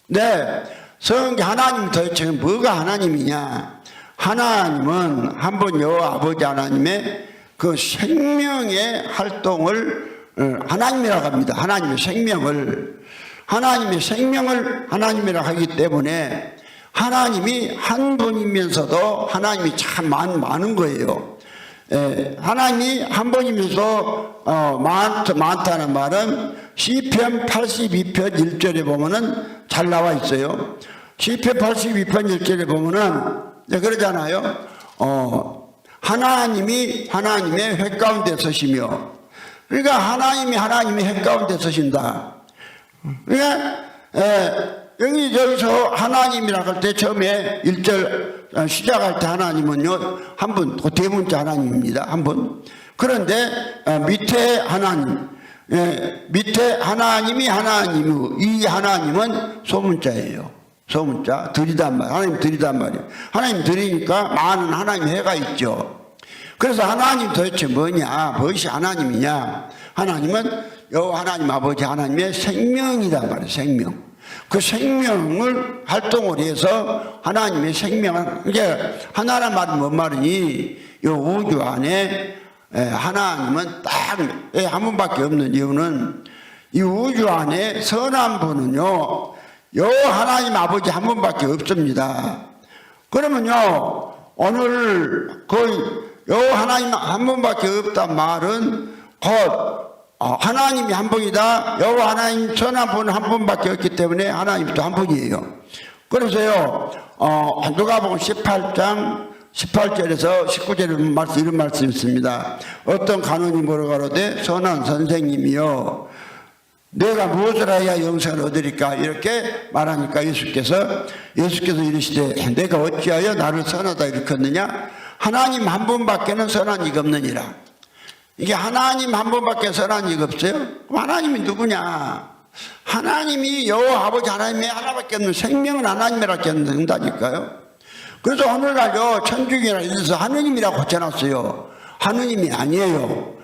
네, 성경 하나님 도대체 뭐가 하나님이냐? 하나님은 한 분 여호와 아버지 하나님의 그 생명의 활동을 하나님이라고 합니다. 하나님의 생명을 하나님이라고 하기 때문에 하나님이 한 분이면서도 하나님이 참 많은 거예요. 하나님이 한 분이면서 많다는 말은 시편 82편 1절에 보면은 잘 나와 있어요. 시편 82편 1절에 보면은 그러잖아요. 하나님이 하나님의 획 가운데 서시며, 그러니까 하나님이 하나님의 획 가운데 서신다. 그러니까 여기서 하나님이라고 할 때 처음에 1절 시작할 때 하나님은요, 한 분, 그 대문자 하나님입니다. 한 분. 그런데 밑에 하나님, 밑에 하나님이 하나님이고, 이 하나님은 소문자예요. 소문자, 들이단 말. 하나님 들이단 말이에요. 하나님 들이니까 많은 하나님의 해가 있죠. 그래서 하나님 도대체 뭐냐? 무엇이 하나님이냐? 하나님은 여호와 하나님 아버지 하나님의 생명이란 말이에요. 생명. 그 생명을 활동을 해서 하나님의 생명을, 이게 하나란 말은 뭔 말이니? 이 우주 안에 하나님은 딱 한 분밖에 없는 이유는, 이 우주 안에 선한 분은요, 여호와 하나님 아버지 한 분밖에 없습니다. 그러면요, 오늘 그 여호와 하나님 한 분밖에 없단 말은 곧 하나님이 한 분이다. 여호와 하나님 선한 분 한 분밖에 없기 때문에 하나님도 한 분이에요. 그래서요, 누가복음 18장 18절에서 19절에 이런 말씀이 있습니다. 어떤 간원이 물어가로되 선한 선생님이여 내가 무엇을 해야 영생을 얻으리까? 이렇게 말하니까 예수께서 이르시되 내가 어찌하여 나를 선하다 일컫느냐? 하나님 한 분밖에는 선한 이가 없느니라. 이게 하나님 한 분밖에 선한 이가 없어요? 그럼 하나님이 누구냐? 하나님이 여호와 아버지 하나님의 하나밖에 없는, 생명은 하나님이라고 한다니까요. 그래서 오늘날요, 천주교나 이래서 하느님이라고 고쳐놨어요. 하느님이 아니에요.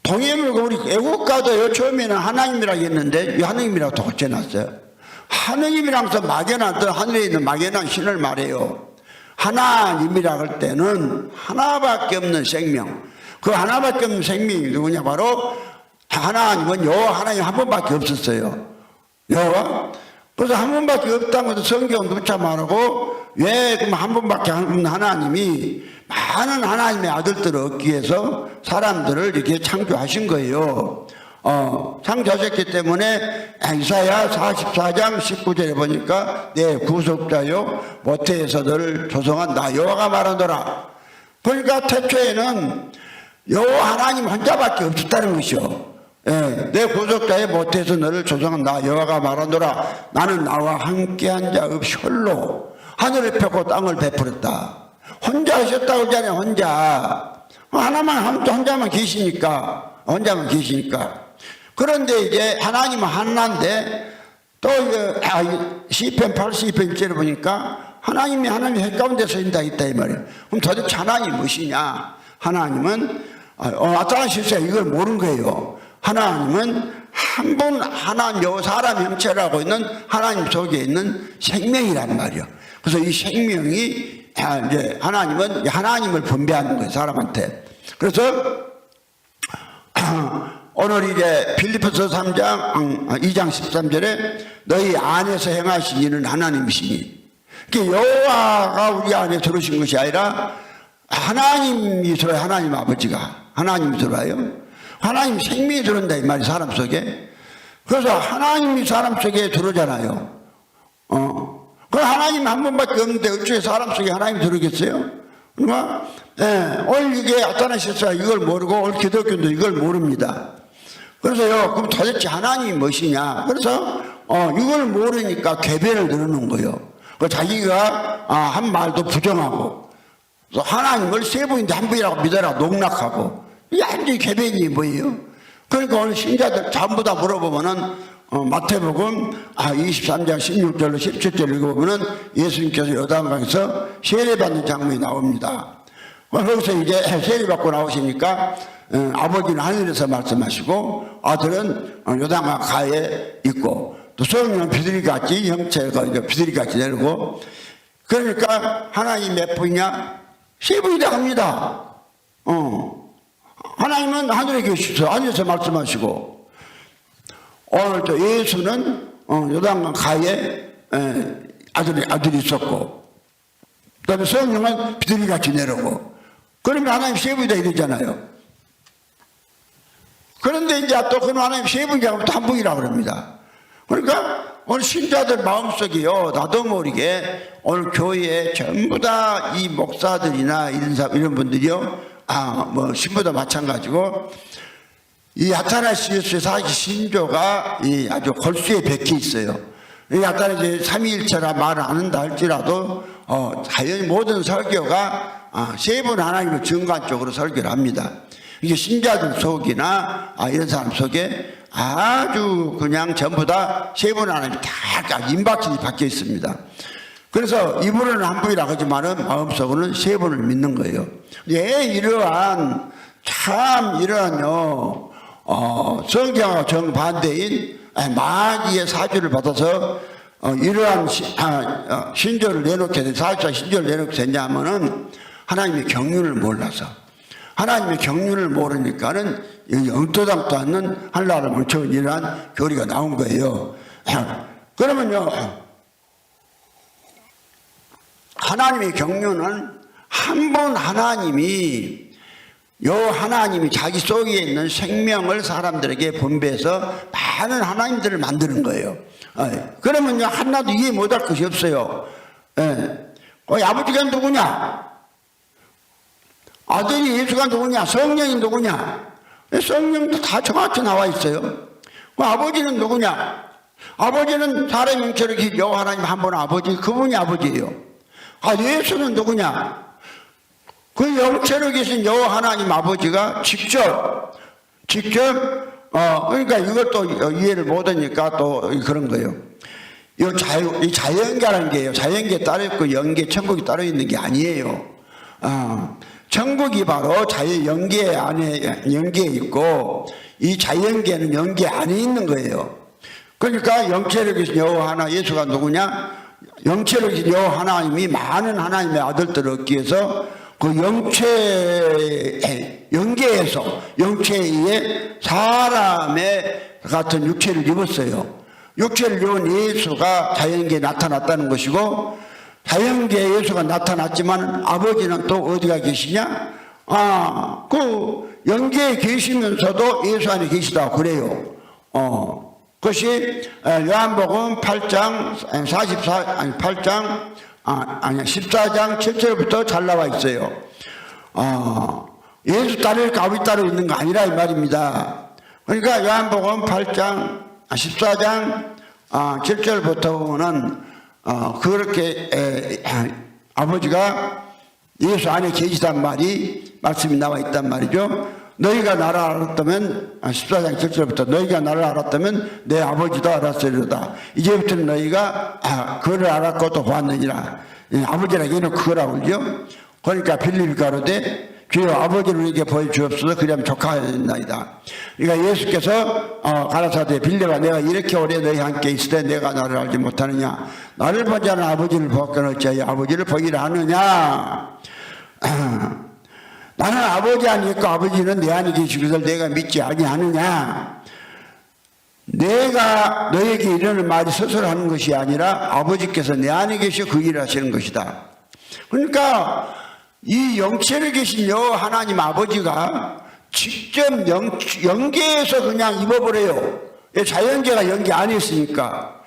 동해물고 우리 애국가도요, 처음에는 하나님이라고 했는데 하느님이라고 고쳐놨어요. 하느님이랑서 막연한, 하늘에 있는 막연한 신을 말해요. 하나님이라고 할 때는 하나밖에 없는 생명. 그 하나밖에 없는 생명이 누구냐? 바로 하나님은 여호와 하나님 한 분밖에 없었어요. 여호와? 그래서 한 분밖에 없다는 것도 성경은 누차 말하고, 왜 그럼 한 분밖에 없는 하나님이 많은 하나님의 아들들을 얻기 위해서 사람들을 이렇게 창조하신 거예요. 창조하셨기 때문에 이사야 44장 19절에 보니까 내 구속자요 모태에서 너를 조성한 나 여호와가 말하노라. 그러니까 태초에는 여호와 하나님 혼자밖에 없었다는 것이요. 내 구속자의 모태에서 너를 조성한 나 여호와가 말하노라. 나는 나와 함께한 자 없이 홀로 하늘을 펴고 땅을 베풀었다. 혼자 하셨다고 하잖아요. 혼자만 계시니까. 그런데 이제 하나님은 하나인데, 또 시편 82편 1절에 보니까 하나님이 핵 가운데 서 있다 이 말이에요. 그럼 도대체 하나님이 무엇이냐? 하나님은 아따나시스가 이걸 모르는 거예요. 하나님은 한 분 하나님, 사람 형체라고 있는 하나님 속에 있는 생명이란 말이에요. 그래서 이 생명이 이제 하나님은 하나님을 분배하는 거예요, 사람한테. 그래서 오늘 이제 빌립보서 2장 13절에 너희 안에서 행하신 이는 하나님이시니, 여호와가 우리 안에 들어오신 것이 아니라 하나님이 들어요. 하나님 아버지가 하나님이 들어와요. 하나님 생명이 들어온다 이 말이 사람 속에. 그래서 하나님이 사람 속에 들어오잖아요. 그 하나님 한 분밖에 없는데 어떻게 사람 속에 하나님이 들어오겠어요? 그러니까 오늘 이게 아타나시스가 이걸 모르고 오늘 기독교도 이걸 모릅니다. 그래서요, 그럼 도대체 하나님이 무엇이냐? 그래서 이걸 모르니까 궤변을 늘어놓은 거예요. 자기가 한 말도 부정하고, 하나님을 세 분인데 한 분이라고 믿어라 농락하고, 이게 완전히 궤변이 뭐예요? 그러니까 오늘 신자들 전부 다 물어보면은 마태복음 23장 16절로 17절 읽어보면은 예수님께서 요단강에서 세례받는 장면이 나옵니다. 거기서 이제 세례받고 나오시니까 아버지는 하늘에서 말씀하시고 아들은 요단강 가에 있고, 또 성령은 비둘기같이 형체가 비둘기같이 내리고, 그러니까 하나님 몇 분이냐? 세 분이다 합니다. 하나님은 하늘에 계시죠. 하늘에서 말씀하시고, 오늘 또 예수는 요단강 가에 아들이 있었고, 그 다음에 성령은 비둘기같이 내려오고, 그러면 하나님 세 분이다 이러잖아요. 그런데 이제 또 그럼 하나님 세 분이라고 또 한 분이라고 그럽니다. 그러니까 오늘 신자들 마음속에요, 나도 모르게 오늘 교회에 전부 다 이 목사들이나 이런 분들이요, 뭐 신부도 마찬가지고 이 아타나시우스의 사실 신조가 아주 골수에 박혀 있어요. 이 아타나시우스 삼위일체라 말을 안 한다 할지라도 자연히 모든 설교가 세 분 하나님을 중간적으로 설교를 합니다. 이게 신자들 속이나 이런 사람 속에 아주 그냥 전부 다 세 분 하나님이 다 임박진이 박혀 있습니다. 그래서 입으로는 한 분이라고 하지만은 마음속으로는 세 분을 믿는 거예요. 이러한 성경과 정반대인 마귀의 사주를 받아서 이러한 신조를 내놓게 된, 사주자 신조를 내놓게 됐냐면은 하나님의 경륜을 몰라서, 하나님의 경륜을 모르니까는 영토당도 않는 한나라를 멈춰온 이러한 교리가 나온 거예요. 그러면요, 하나님의 경륜은 한 분 하나님이 자기 속에 있는 생명을 사람들에게 분배해서 많은 하나님들을 만드는 거예요. 그러면요, 하나도 이해 못할 것이 없어요. 아버지가 누구냐? 아들이 예수가 누구냐? 성령이 누구냐? 성령도 다 정확히 나와 있어요. 아버지는 누구냐? 아버지는 사람의 명체를 기신 여호와 하나님 한 분 아버지, 그분이 아버지예요. 예수는 누구냐? 그 영체로 계신 여호와 하나님 아버지가 직접 그러니까 이것도 이해를 못하니까 또 그런 거예요. 이 자연계라는 게요, 자연계 따로 있고 영계, 천국이 따로 있는 게 아니에요. 천국이 바로 자연계 안에 영계에 있고 이 자연계는 영계 안에 있는 거예요. 그러니까 영체로 계신 여호와 하나, 예수가 누구냐? 영체로 계신 여호와 하나님이 많은 하나님의 아들들을 얻기 위해서 그 영계에서 영체에 의해 사람의 같은 육체를 입었어요. 육체를 입은 예수가 자연계에 나타났다는 것이고, 자연계에 예수가 나타났지만 아버지는 또 어디가 계시냐? 그 영계에 계시면서도 예수 안에 계시다 그래요. 그것이 요한복음 14장 7절부터 잘 나와 있어요. 예수 따를 아버지 따로 있는 거 아니라 이 말입니다. 그러니까 요한복음 14장 7절부터 보면은 그렇게 아버지가 예수 안에 계시단 말씀이 나와 있단 말이죠. 너희가 나를 알았다면 14장 7절부터 너희가 나를 알았다면 내 아버지도 알았으리로다. 이제부터는 너희가 그를 알았고 또 보았느니라. 아버지라 얘는 그거라고 그러죠. 그러니까 빌립이 가로되 주여 아버지를 우리에게 보여주옵소서, 그리하면 족하였나이다. 그러니까 예수께서 가라사대 빌립아, 내가 이렇게 오래 너희 함께 있을 때 내가 나를 알지 못하느냐? 나를 보지 않은 아버지를 보았거늘 어찌하여 아버지를 보기를 하느냐? 나는 아버지 안에 있고 아버지는 내 안에 계시거든 내가 믿지 아니하느냐? 내가 너에게 이러는 말이 스스로 하는 것이 아니라 아버지께서 내 안에 계셔 그 일을 하시는 것이다. 그러니까 이 영체를 계신 여호와 하나님 아버지가 직접 영계에서 그냥 입어버려요. 자연계가 영계 안에 있으니까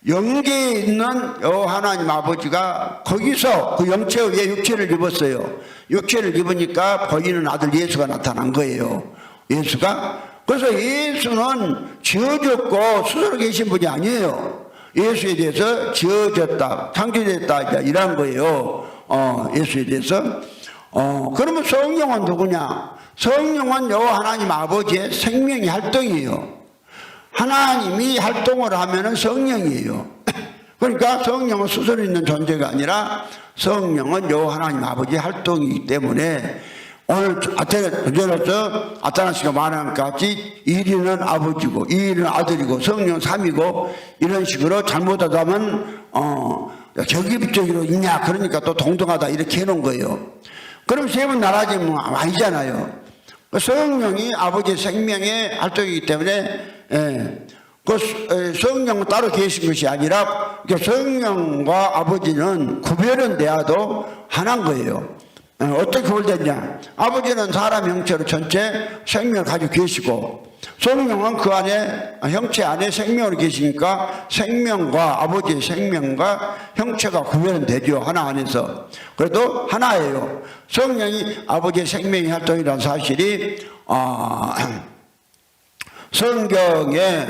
영계에 있는 여호와 하나님 아버지가 거기서 그 영체 위에 육체를 입었어요. 육체를 입으니까 보이는 아들 예수가 나타난 거예요. 예수가. 그래서 예수는 지어졌고 스스로 계신 분이 아니에요. 예수에 대해서 지어졌다, 창조됐다 이런 거예요. 예수에 대해서. 그러면 성령은 누구냐? 성령은 여호와 하나님 아버지의 생명의 활동이에요. 하나님이 활동을 하면은 성령이에요. 그러니까 성령은 스스로 있는 존재가 아니라 성령은 여호와 하나님 아버지의 활동이기 때문에 오늘 주제로서 아타나시가 말한 것 같이 1위는 아버지고 2위는 아들이고 성령 3이고 이런 식으로 잘못하다면 결기부적으로 있냐 그러니까 또 동등하다 이렇게 해놓은 거예요. 그럼 세 분 나라지 뭐 아니잖아요. 성령이 아버지의 생명의 활동이기 때문에 그 성령은 따로 계신 것이 아니라 성령과 아버지는 구별은 돼야도 하나인 거예요. 어떻게 구별됐냐? 아버지는 사람 형체로 전체 생명을 가지고 계시고 성령은 그 안에 형체 안에 생명으로 계시니까 생명과 아버지의 생명과 형체가 구별은 되죠. 하나 안에서. 그래도 하나예요. 성령이 아버지의 생명의 활동이라는 사실이 성경에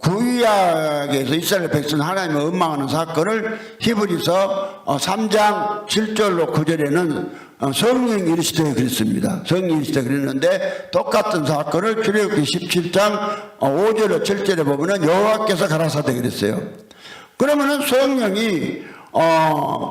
구약에서 이스라엘 백성 하나님을 원망하는 사건을 히브리서 3장 7절로 9절에는 성령이 이르시되 그랬습니다. 성령이 이르시되 그랬는데 똑같은 사건을 출애굽기 17장 5절로 7절에 보면은 여호와께서 가라사대 그랬어요. 그러면은 성령이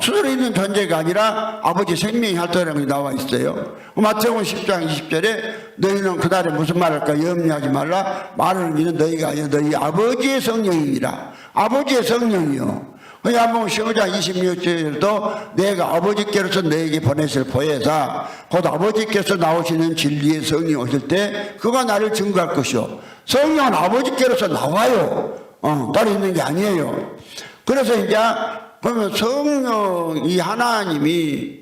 스스로 있는 존재가 아니라 아버지 생명의 활동이라는 게 나와 있어요. 마태복음 10장 20절에 너희는 그날에 무슨 말을 할까 염려하지 말라. 말하는 이는 너희가 아니라 너희 아버지의 성령이니라. 아버지의 성령이요. 야고보서 15장 26절에도 내가 아버지께로서 너에게 보내실 보혜사 곧 아버지께서 나오시는 진리의 성령이 오실 때 그가 나를 증거할 것이요. 성령은 아버지께로서 나와요. 따로 있는 게 아니에요. 그래서 이제 그러면 성령이 하나님이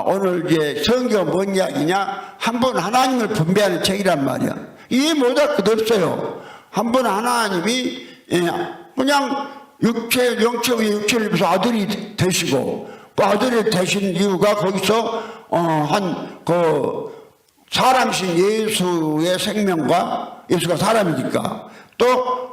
오늘 이제 성경 뭔 이야기냐? 한 분 하나님을 분배하는 책이란 말이야. 이해 못할 것도 없어요. 한 분 하나님이 그냥 영체의 육체를 입어서 아들이 되시고 그 아들이 되신 이유가 거기서 사람이신 예수의 생명과 예수가 사람이니까 또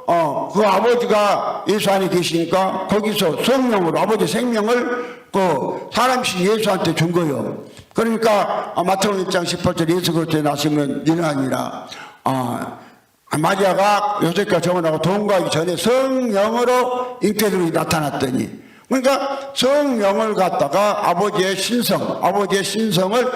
그 아버지가 예수 안에 계시니까 거기서 성령으로 아버지 생명을 그 사람이신 예수한테 준 거예요. 그러니까 마태복음 1장 18절 예수 그리스도에 나시면 일어나니라. 마리아가 요셉과 정원하고 동거하기 전에 성령으로 잉태들이 나타났더니 그러니까 성령을 갖다가 아버지의 신성을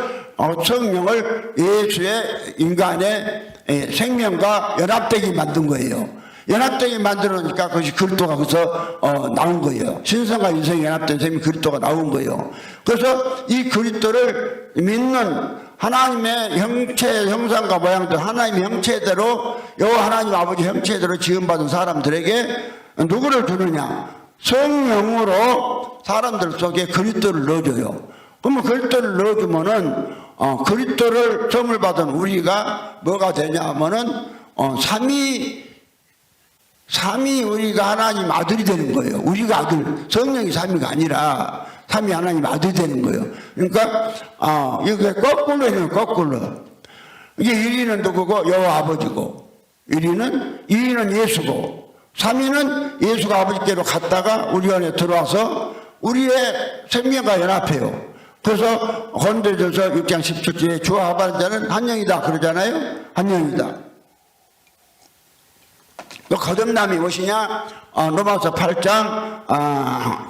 성령을 예수의 인간의 생명과 연합되게 만든 거예요. 연합되게 만들어 놓으니까 그것이 그리스도가 거기서 나온 거예요. 신성과 인성이 연합된 생명이 그리스도가 나온 거예요. 그래서 이 그리스도를 믿는 하나님의 형상과 모양대로 하나님의 형체대로 하나님 아버지 형체대로 지음받은 사람들에게 누구를 주느냐? 성령으로 사람들 속에 그리스도를 넣어줘요. 그러면 그리스도를 넣어주면은 그리스도를 선물 받은 우리가 뭐가 되냐 하면은 삼위 우리가 하나님 아들이 되는 거예요. 우리가 아들, 성령이 삼위가 아니라 삼위 하나님 아들이 되는 거예요. 그러니까 이게 거꾸로 해요. 거꾸로. 이게 1위는 누구고? 여호와 아버지고 2위는 예수고 3위는 예수가 아버지께로 갔다가 우리 안에 들어와서 우리의 생명과 연합해요. 그래서 고린도전서 6장 17절에 주와 합하는 자는 한 영이다 그러잖아요. 한 영이다. 거듭남이 무엇이냐? 로마서 8장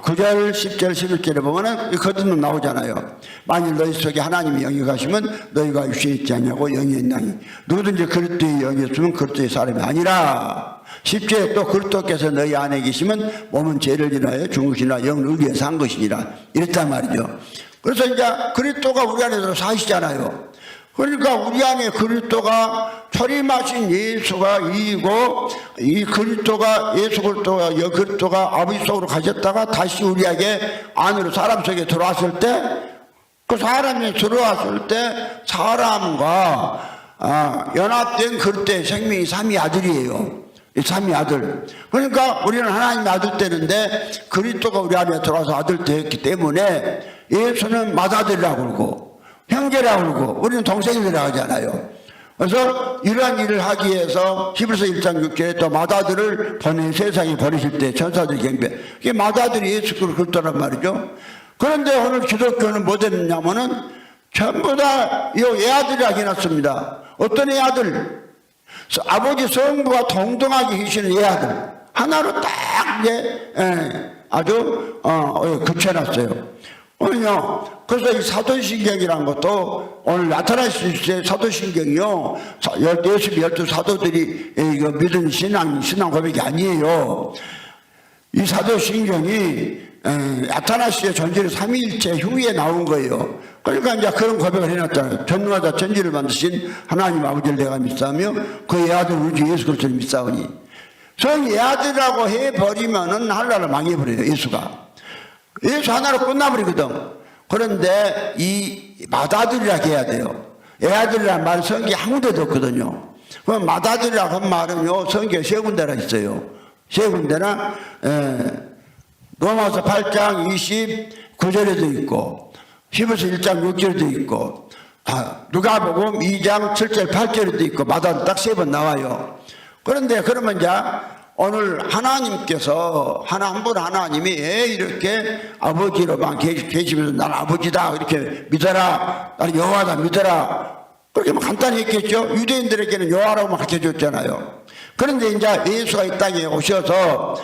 9절 10절 11절에 보면은 이 거듭남 나오잖아요. 만일 너희 속에 하나님의 영이 가시면 너희가 육신이 있지 않냐고 영이 있나니 누구든지 그리스도의 영이 없으면 그리스도의 사람이 아니라 10절에 또 그리스도께서 너희 안에 계시면 몸은 죄를 인하여 죽은 것이나 영은 의리에 산 것이니라 이랬단 말이죠. 그래서 이제 그리스도가 우리 안에 사시잖아요. 그러니까 우리 안에 그리스도가 초림하신 예수가 이고 이 그리스도가 예수 그리스도가 아버지 속으로 가셨다가 다시 우리에게 안으로 사람 속에 들어왔을 때 그 사람이 들어왔을 때 사람과 연합된 그리스도의 생명이 삼위 아들이에요. 이 삼위 아들. 그러니까 우리는 하나님의 아들 되는데 그리스도가 우리 안에 들어와서 아들 되었기 때문에 예수는 맏아들이라고 그러고 형제라고 그러고 우리는 동생이라고 하잖아요. 그래서 이러한 일을 하기 위해서 히브리서 1장 6절에 또 맏아들을 세상에 보내실 때 천사들이 경배. 이게 맏아들이 예수 그리스도란 말이죠. 그런데 오늘 기독교는 뭐 됐냐면은 전부 다 이 애아들이라고 해놨습니다. 어떤 애아들? 아버지 성부가 동등하게 계시는 애아들. 하나로 딱 이제 아주 급쳐놨어요. 오늘요. 그래서 이 사도신경이라는 것도 오늘 나타날 수 있어요. 사도신경이요. 예수 12사도들이 이거 믿은 신앙 고백이 아니에요. 이 사도신경이 아타나시의 존재를 삼위일체 후에 나온 거예요. 그러니까 이제 그런 고백을 해놨잖아요. 전능하다 천지를 만드신 하나님 아버지를 내가 믿사오며 그의 아들 우리 주 예수 그리스도를 믿사오니 성 아들이라고 해버리면은 한나라를 망해버려요. 예수가. 예수 하나로 끝나버리거든. 그런데 이 맏아들이라 해야 돼요. 애아들이라는 말은 성경에 아무 데도 없거든요. 그럼 맏아들이라고 한 말은요, 성경에 세 군데나 있어요. 세 군데나, 로마서 8장 29절에도 있고, 히브리서 1장 6절에도 있고, 누가복음 2장 7절 8절에도 있고, 맏아들 딱 세 번 나와요. 그런데 그러면 이제 오늘 하나님께서 한 분 하나님이 왜 이렇게 아버지로만 계시면서 난 아버지다 이렇게 믿어라, 나는 여호와다 믿어라, 그렇게 간단히 했겠죠. 유대인들에게는 여호와라고만 가르쳐줬잖아요. 그런데 이제 예수가 이 땅에 오셔서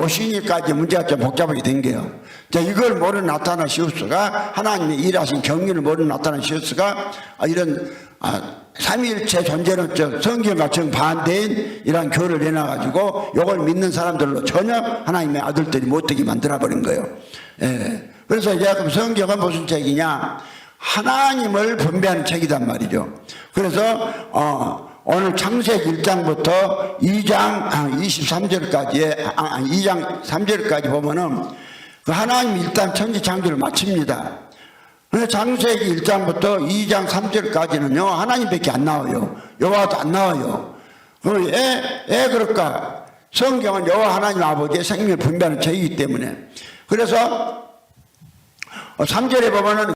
오시니까 문제가 좀 복잡하게 된 게요. 이걸 모르는 나타나시우스가, 하나님의 일하신 경륜을 모르는 나타나시우스가 이런 삼위일체 존재는 성경과 정반대인 이런 교를 내놔가지고 이걸 믿는 사람들로 전혀 하나님의 아들들이 못되게 만들어버린 거예요. 예. 그래서 이제 성경은 무슨 책이냐? 하나님을 분배하는 책이단 말이죠. 그래서 오늘 창세기 1장부터 2장 23절까지 2장 3절까지 보면은 그 하나님이 일단 천지 창조를 마칩니다. 그래서 창세기 1장부터 2장 3절까지는요 하나님밖에 안 나와요. 여호와도 안 나와요. 왜 그럴까? 성경은 여호와 하나님 아버지의 생명을 분배하는 책이기 때문에. 그래서 3절에 보면은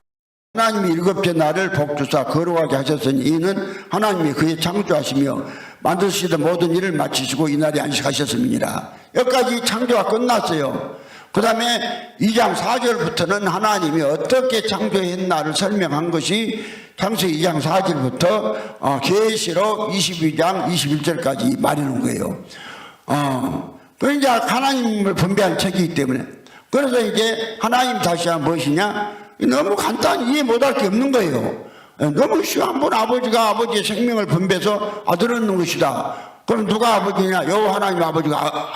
하나님이 일곱째 날을 복주사 거룩하게 하셨으니 이는 하나님이 그의 창조하시며 만드시던 모든 일을 마치시고 이날에 안식하셨음이니라. 여기까지 창조가 끝났어요. 그 다음에 2장 4절부터는 하나님이 어떻게 창조했나를 설명한 것이 창세기 2장 4절부터 계시록 22장 21절까지 말하는 거예요. 그 이제 하나님을 분배한 책이기 때문에. 그래서 이제 하나님 다시 한번 무엇이냐? 너무 간단히 이해 못할 게 없는 거예요. 너무 쉬워. 한 번 아버지가 아버지의 생명을 분배해서 아들을 낳는 것이다. 그럼 누가 아버지냐? 여호와 하나님 아버지가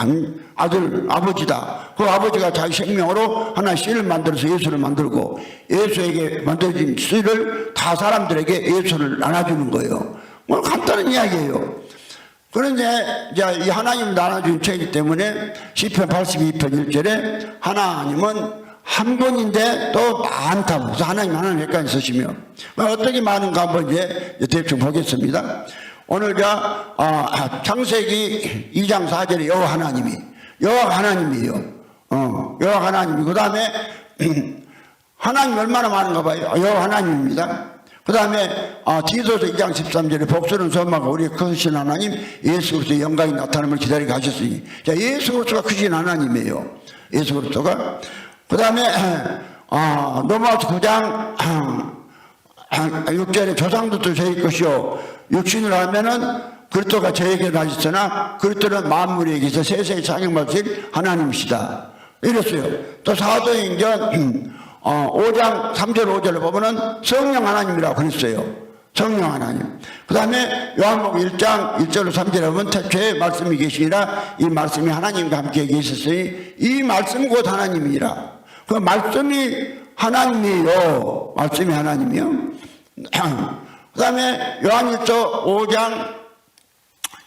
아들 아버지다. 그 아버지가 자기 생명으로 하나의 씨를 만들어서 예수를 만들고 예수에게 만들어진 씨를 다 사람들에게 예수를 나눠주는 거예요. 뭐 간단한 이야기예요. 그런데 이제 이 하나님을 나눠준 책이기 때문에 시편 82편 1절에 하나님은 한 분인데 또 많다고. 그래서 하나님 헷갈려 쓰시며 어떻게 많은가 한번 이제 대충 보겠습니다. 오늘 창세기 2장 4절에 여호와 하나님이에요. 여호와 하나님이. 그 다음에 하나님 얼마나 많은가 봐요. 여호와 하나님입니다. 그 다음에 디도서 2장 13절에 복수는 소망과 우리의 크신 하나님 예수 그리스도의 영광이 나타남을 기다리게 하셨으니. 자, 예수 그리스도가 크신 하나님이에요. 예수 그리스도가. 그 다음에 로마서 9장 6절에 조상들도 저희 것이요 육신을 하면은 그리스도가 저에게 나셨으나 그리스도는 만물에 계셔 세세히 창용받으실 하나님이시다 이랬어요. 또 사도행전 5장 3절 5절을 보면은 성령 하나님이라고 그랬어요. 성령 하나님. 그 다음에 요한복음 1장 1절로 3절에 보면 태초에 말씀이 계시니라 이 말씀이 하나님과 함께 계셨으니 이 말씀 곧 하나님이라. 그 말씀이 하나님이에요. 말씀이 하나님이요. 그 다음에 요한일서 5장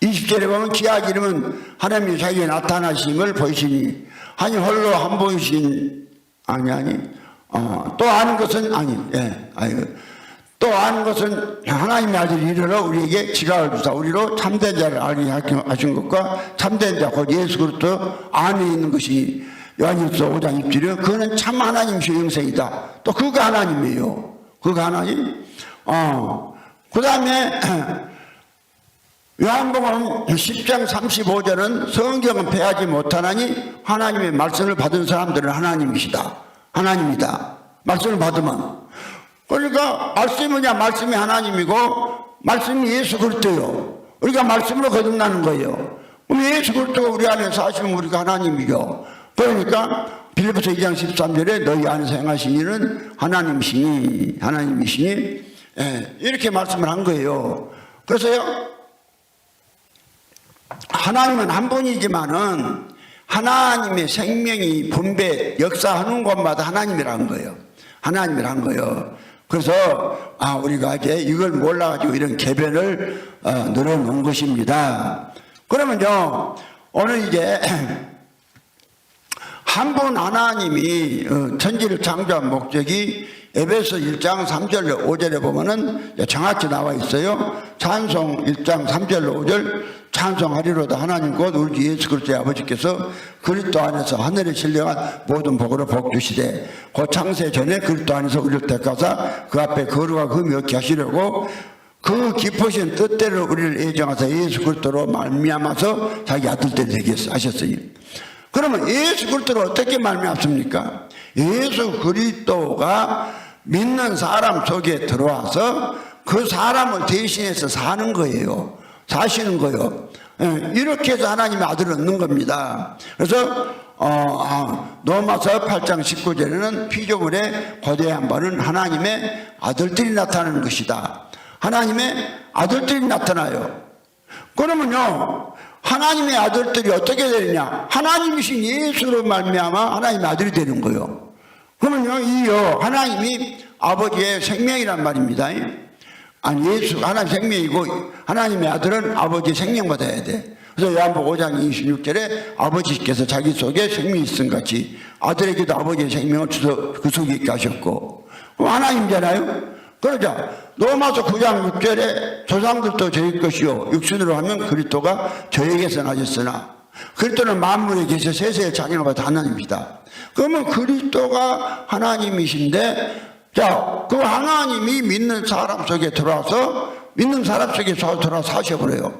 20절에 보면 기약 이름은 하나님이 자기의 나타나심을 보이시니 아니 홀로 한 분이신 또 아는 것은 또 아는 것은 하나님의 아들 이르러 우리에게 지각을 주사 우리로 참된 자를 알게 하신 것과 참된 자 곧 예수 그리스도 안에 있는 것이 요한일서 5장 20절에 그는 참 하나님이시여 영생이다. 또 그가 하나님이에요. 그가 하나님. 그 다음에 요한복음 10장 35절은 성경은 패하지 못하나니 하나님의 말씀을 받은 사람들은 하나님이시다. 하나님이다. 말씀을 받으면. 그러니까 말씀이냐 말씀이 하나님이고 말씀이 예수 그리스도요. 우리가 말씀으로 거듭나는 거예요. 그럼 예수 그리스도가 우리 안에 사시면 우리가 하나님이죠. 그러니까 빌립보서 2장 13절에 너희 안에서 행하신 일은 하나님이시니 이렇게 말씀을 한 거예요. 그래서요 하나님은 한 분이지만은 하나님의 생명이 분배 역사하는 곳마다 하나님이라는 거예요. 하나님이라는 거예요. 그래서 우리가 이제 이걸 몰라가지고 이런 개변을 늘어놓은 것입니다. 그러면요 오늘 이제 한 분 하나님이 천지를 창조한 목적이 에베소 1장 3절 5절에 보면은 정확히 나와 있어요. 찬송 1장 3절 5절 찬송하리로다 하나님 곧 우리 주 예수 그리스도의 아버지께서 그리스도 안에서 하늘에 신령한 모든 복으로 복 주시되 곧 창세 전에 그리스도 안에서 우리를 택하사 그 앞에 거룩하고 흠이 없게 하시려고 그 깊으신 뜻대로 우리를 애정하사 예수 그리스도로 말미암아서 자기 아들들 되게 하셨으니. 그러면 예수 그리스도를 어떻게 말미암습니까? 예수 그리스도가 믿는 사람 속에 들어와서 그 사람을 대신해서 사는 거예요. 사시는 거예요. 이렇게 해서 하나님의 아들을 얻는 겁니다. 그래서 로마서 8장 19절에는 피조물의 거대한 바는 하나님의 아들들이 나타나는 것이다. 하나님의 아들들이 나타나요. 그러면요, 하나님의 아들들이 어떻게 되느냐? 하나님이신 예수로 말미암아 하나님의 아들이 되는 거예요. 그러면요, 이요 하나님이 아버지의 생명이란 말입니다. 아니, 예수 하나님 생명이고 하나님의 아들은 아버지의 생명 받아야 돼. 그래서 요한복음 5장 26절에 아버지께서 자기 속에 생명이 있음 같이 아들에게도 아버지의 생명을 주서 그 속에 있게 하셨고, 그럼 하나님이잖아요. 그러자 로마서 9장 6절에 조상들도 저희 것이요 육신으로 하면 그리스도가 저에게서 나셨으나 그리스도는 만물에 계셔 세세의 장인을 받아 하나님이다. 그러면 그리스도가 하나님이신데, 자, 그 하나님이 믿는 사람 속에 들어와서 믿는 사람 속에 들어와서 사셔버려요.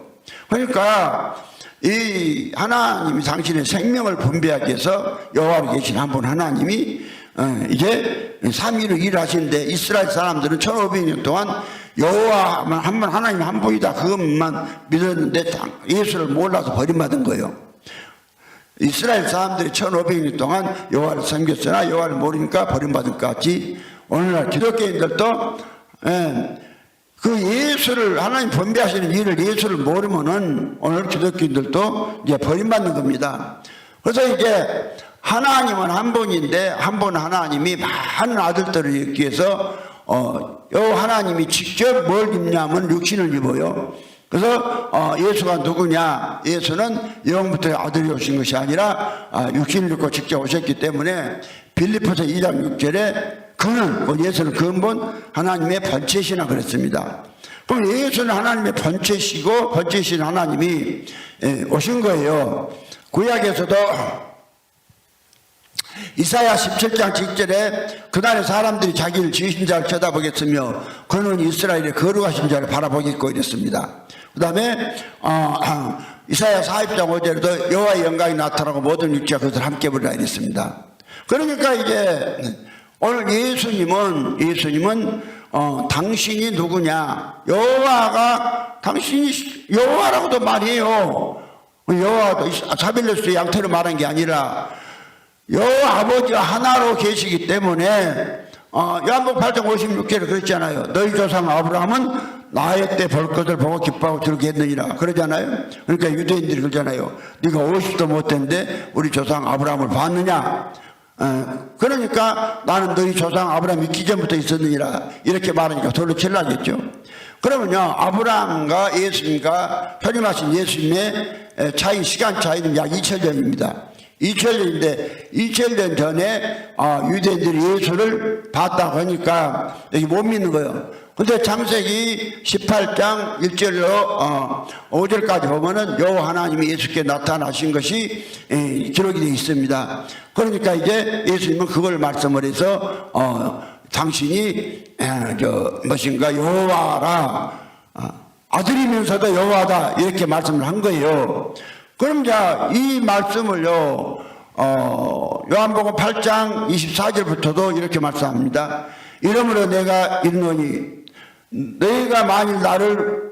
그러니까 이 하나님이 당신의 생명을 분배하기 위해서 여호와로 계신 한 분 하나님이 이제 3위로 일하시는데, 이스라엘 사람들은 1500년 동안 여호와만 한 분, 하나님 한 분이다 그것만 믿었는데 예수를 몰라서 버림받은 거예요. 이스라엘 사람들이 1500년 동안 여호와를 섬겼으나 여호와를 모르니까 버림받은 것 같이 오늘날 기독교인들도 그 예수를, 하나님 분배하시는 일을 예수를 모르면은 오늘 기독교인들도 이제 버림받는 겁니다. 그래서 이제 하나님은 한 분인데 한 분 하나님이 많은 아들들을 입기 위해서 요 하나님이 직접 뭘 입냐면 육신을 입어요. 그래서 예수가 누구냐? 예수는 영부터 아들이 오신 것이 아니라 육신을 입고 직접 오셨기 때문에 빌립보서 2장 6절에 그는, 예수는 근본 하나님의 번체시나 그랬습니다. 그럼 예수는 하나님의 번체시고 번체신 하나님이 오신 거예요. 구약에서도 이사야 17장 7절에 그날의 사람들이 자기를 지으신 자를 쳐다보겠으며 그는 이스라엘의 거룩하신 자를 바라보겠고 이랬습니다. 그 다음에 이사야 40장 5절에도 여호와의 영광이 나타나고 모든 육체가 그것을 함께 부르라 이랬습니다. 그러니까 이제 오늘 예수님은 당신이 누구냐? 여호와가 당신이 여호와라고도 말해요. 여호와도 자빌레스 양태로 말한 게 아니라 여호와 아버지가 하나로 계시기 때문에 요한복음 8장 56절에 그랬잖아요. 너희 조상 아브라함은 나의 때 볼 것을 보고 기뻐하고 들겠느니라 그러잖아요. 그러니까 유대인들이 그러잖아요. 네가 50도 못 됐는데 우리 조상 아브라함을 봤느냐? 그러니까 나는 너희 조상 아브라함 있기 전부터 있었느니라 이렇게 말하니까 돌로 칠라겠죠. 그러면요, 아브라함과 예수님과 편임하신 예수님의 차이, 시간 차이는 약 2000년입니다. 2000년인데 2000년 전에 유대인들이 예수를 봤다고 하니까 여기 못 믿는 거예요. 근데 창세기 18장 1절로 5절까지 보면은 여호와 하나님이 예수께 나타나신 것이 기록이 되어 있습니다. 그러니까 이제 예수님은 그걸 말씀을 해서 당신이 여호와라, 아들이면서도 여호와다 이렇게 말씀을 한 거예요. 그럼 자, 이 말씀을요, 요한복음 8장 24절부터도 이렇게 말씀합니다. 이러므로 내가 이르노니 너희가 만일 나를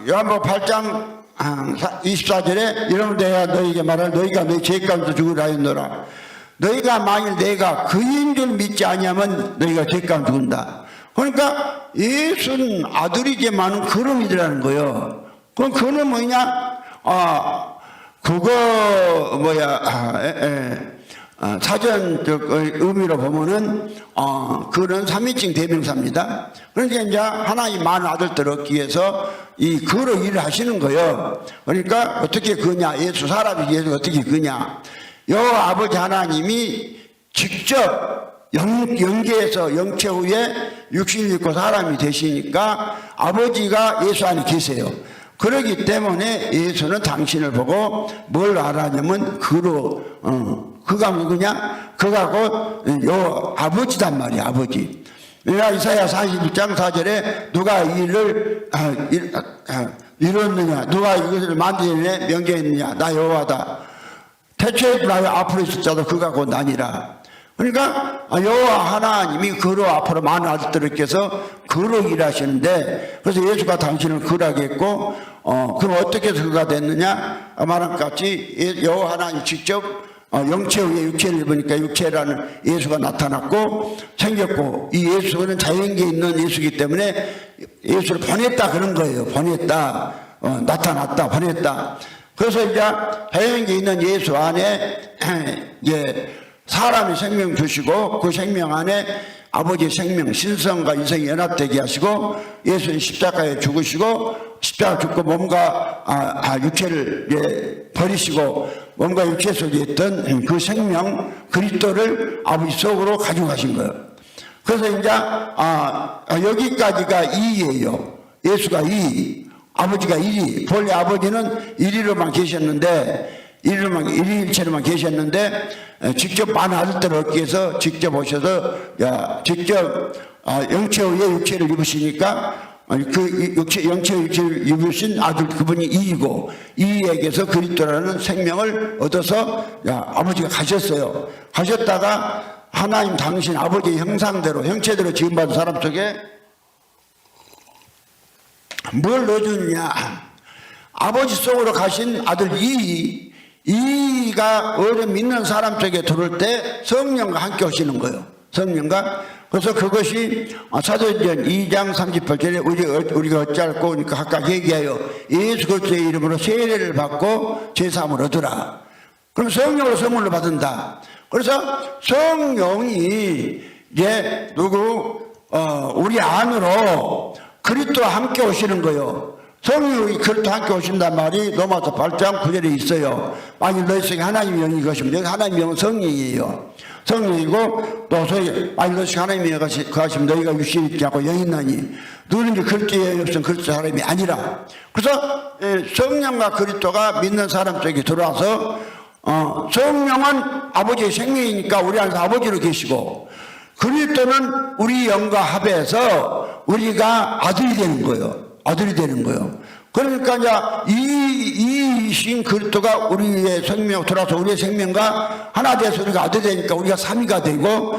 요한복음 8장 24절에 이러므로 내가 너희에게 말할 너희가 너희 죄 가운데 죽으라 하였노라. 너희가 만일 내가 그인 줄 믿지 아니하면 너희가 죄 가운데 죽는다. 그러니까 예수는 아들이지만 그놈이라는 거예요. 그럼 그는 뭐냐? 사전적 의미로 보면은, 그는 3인칭 대명사입니다. 그러니까 이제 하나님 많은 아들들을 얻기 위해서 이 그로 일을 하시는 거예요. 그러니까 어떻게 그냐? 예수 사람이 예수 어떻게 그냐? 여호와 아버지 하나님이 직접 영계에서 영체 후에 육신을 입고 사람이 되시니까 아버지가 예수 안에 계세요. 그렇기 때문에 예수는 당신을 보고 뭘 알았냐면 그가 누구냐? 그가고 요 아버지단 말이야, 아버지. 이사야 41장 4절에 누가 이를 이뤘느냐, 누가 이것을 만드느냐, 명령했느냐, 나 여호와다. 태초에 나 앞으로 있을 자도 그가 곧 나니라. 그러니까 여호와 하나님이 그로 앞으로 많은 아들들께서 그로 일하시는데, 그래서 예수가 당신을 그라게 했고, 그럼 어떻게 해서 그가 됐느냐? 말한 것 같이 여호와 하나님 직접 영체 후에 육체를 입으니까 육체라는 예수가 나타났고 생겼고, 이 예수는 자연계에 있는 예수이기 때문에 예수를 보냈다 그런 거예요. 보냈다, 나타났다, 보냈다. 그래서 이제 자연계에 있는 예수 안에 이제 사람이 생명 주시고 그 생명 안에 아버지의 생명, 신성과 인성이 연합되게 하시고, 예수는 십자가에 죽으시고 십자가 죽고 몸과 육체를 버리시고 몸과 육체 속에 있던 그 생명 그리스도를 아버지 속으로 가져가신 거예요. 그래서 이제 여기까지가 2예요. 예수가 2, 아버지가 1이. 본래 아버지는 1위로만 계셨는데, 일일체로만 계셨는데, 직접 많은 아들들을 얻기 위해서 직접 오셔서 직접 영체 후에 육체를 입으시니까 그 영체 육체를 입으신 아들 그분이 이이고, 이에게서 그리스도라는 생명을 얻어서 아버지가 가셨어요. 가셨다가 하나님 당신 아버지의 형상대로 형체대로 지음받은 사람 속에 뭘 넣어주느냐? 아버지 속으로 가신 아들 이가 어려 믿는 사람 쪽에 들어올 때 성령과 함께 오시는 거예요. 성령과. 그래서 그것이 사도행전 2장 38절에 우리가 어찌할꼬 그러니까 각각 얘기하여 예수 그리스도의 이름으로 세례를 받고 제사함을 얻으라. 그럼 성령으로 선물로 받는다. 그래서 성령이 이제 우리 안으로 그리스도와 함께 오시는 거예요. 성령이 그리스도와 함께 오신단 말이 로마서 8장 9절에 있어요. 만일 너희 속에 하나님의 영이 거시면, 여기 하나님의 영은 성령이에요. 성령이고, 또 소위 만일 너희 속에 하나님의 영이 거하시면 너희가 육신이 있지 않고 영이 있나니 누구든지 그리스도의 영이 없으면 그리스도 사람이 아니라. 그래서 성령과 그리스도가 믿는 사람 쪽에 들어와서 성령은 아버지의 생명이니까 우리 안에서 아버지로 계시고, 그리스도는 우리 영과 합해서 우리가 아들이 되는 거예요. 아들이 되는 거예요. 그러니까 이제 이신 그리스도가 우리의 생명 들어와서 우리의 생명과 하나 돼서 우리가 아들이 되니까 우리가 삼위가 되고,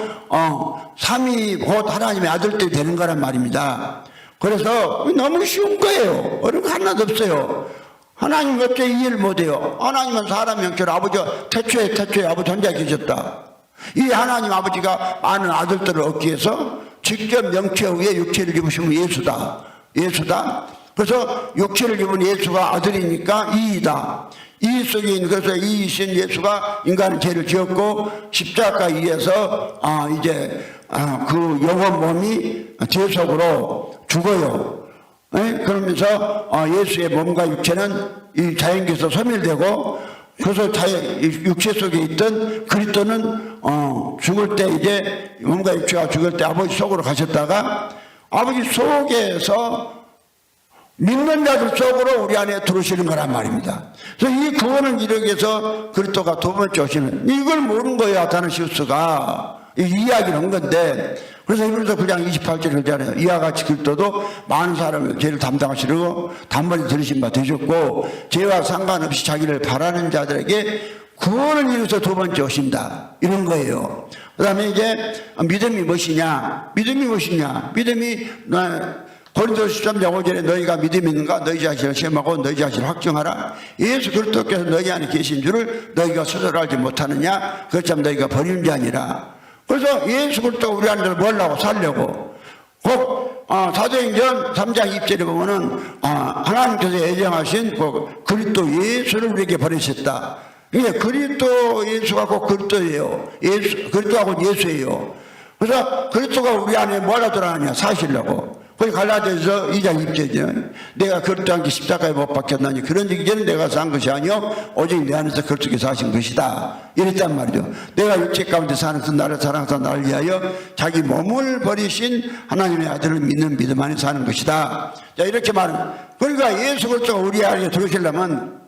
삼위 곧 하나님의 아들들이 되는 거란 말입니다. 그래서 너무 쉬운 거예요. 어려운 거 하나도 없어요. 하나님 어째 이해를 못해요? 하나님은 사람 형체로 아버지가 태초에 아버지 혼자 계셨다. 이 하나님 아버지가 많은 아들들을 얻기 위해서 직접 영체 후에 육체를 입으시면 예수다. 그래서 육체를 입은 예수가 아들이니까 이이다. 이 속에 있는, 그래서 이이신 예수가 인간의 죄를 지었고 십자가 위에서 그 영혼 몸이 죄 속으로 죽어요. 그러면서 예수의 몸과 육체는 이 자연계에서 소멸되고, 그래서 육체 속에 있던 그리스도는 죽을 때 이제 몸과 육체가 죽을 때 아버지 속으로 가셨다가 아버지 속에서 믿는 자들 속으로 우리 안에 들어오시는 거란 말입니다. 그래서 이 구원을 이루기 위해서 그리스도가 두 번째 오시는, 이걸 모르는 거예요, 아타나시우스가. 이야기를 한 건데, 그래서 이번에도 9장 28절에 그러잖아요. 이와 같이 그리스도도 많은 사람의 죄를 담당하시려고 단번에 들으신 바 되셨고, 죄와 상관없이 자기를 바라는 자들에게 구원을 이루어서 두 번째 오신다. 이런 거예요. 그 다음에 이제 믿음이 무엇이냐? 믿음이 고린도서 13장 5절에 너희가 믿음이 있는가? 너희 자신을 시험하고 너희 자신을 확정하라. 예수 그리스도께서 너희 안에 계신 줄을 너희가 스스로 알지 못하느냐? 그렇다면 너희가 버리는 자 아니라. 그래서 예수 그리스도가 우리 안에 뭐라고 살려고. 꼭 사도행전 3장 2절에 보면은 하나님께서 예정하신 그리스도 예수를 우리에게 보내셨다. 이게 그리스도 예수가 꼭 그리스도예요. 그리스도하고 예수예요. 그래서 그리스도가 우리 안에 뭐라 들어가냐? 사시려고. 거기 갈라디아서 2장 6절이죠. 내가 그릇한 게 십자가에 못 박혔나니 그런 얘기 전에 내가 산 것이 아니요 오직 내 안에서 그리스도께서 하신 것이다. 이랬단 말이죠. 내가 육체 가운데 사는서 나를 사랑하사 나를 위하여 자기 몸을 버리신 하나님의 아들을 믿는 믿음 안에 사는 것이다. 자, 이렇게 말하면, 그러니까 예수 그리스도가 우리 안에 들어오시려면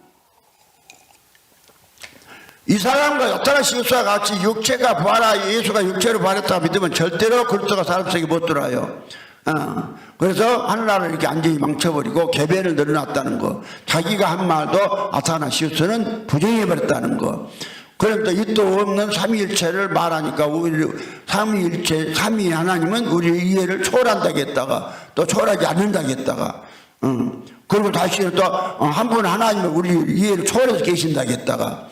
이 사람과 나타난 시수와 같이 육체가 부활하 예수가 육체로 부활했다고 믿으면 절대로 그리스도가 사람 속에 못 들어와요. 그래서 하늘나라를 이렇게 완전히 망쳐버리고 계배를 늘어놨다는 거, 자기가 한 말도 아타나시우스는 부정해버렸다는 거. 그런데 이도 없는 삼위일체를 말하니까 우리 삼위일체, 삼위 하나님은 우리 이해를 초월한다고 했다가 또 초월하지 않는다고 했다가 그리고 다시 또 한 분 하나님은 우리 이해를 초월해서 계신다고 했다가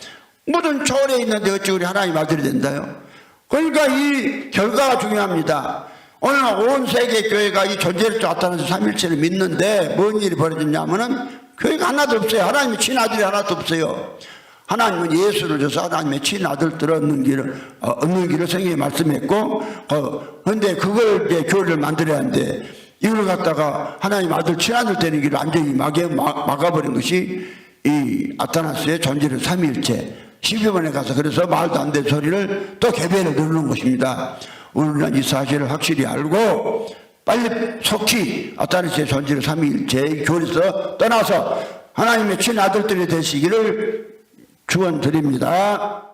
모든 초월해 있는데 어찌 우리 하나님 아들이 된다요? 그러니까 이 결과가 중요합니다. 오늘 온 세계 교회가 이 존재를 나타내서 삼일체를 믿는데 뭔 일이 벌어졌냐면은 교회가 하나도 없어요. 하나님의 친아들이 하나도 없어요. 하나님은 예수를 줘서 하나님의 친아들들을 얻는 길을 성경에 말씀했고, 그런데 그걸 이제 교회를 만들어야 하는데 이걸 갖다가 하나님 아들 친아들 되는 길을 완전히 막아버린 것이 이 아타나스의 존재를 삼일체 12번에 가서 그래서 말도 안 되는 소리를 또 개변을 누르는 것입니다. 우리는 이 사실을 확실히 알고 빨리 속히 아타나스의 존재를 삼위일체의 교리에서 떠나서 하나님의 친아들들이 되시기를 축원드립니다.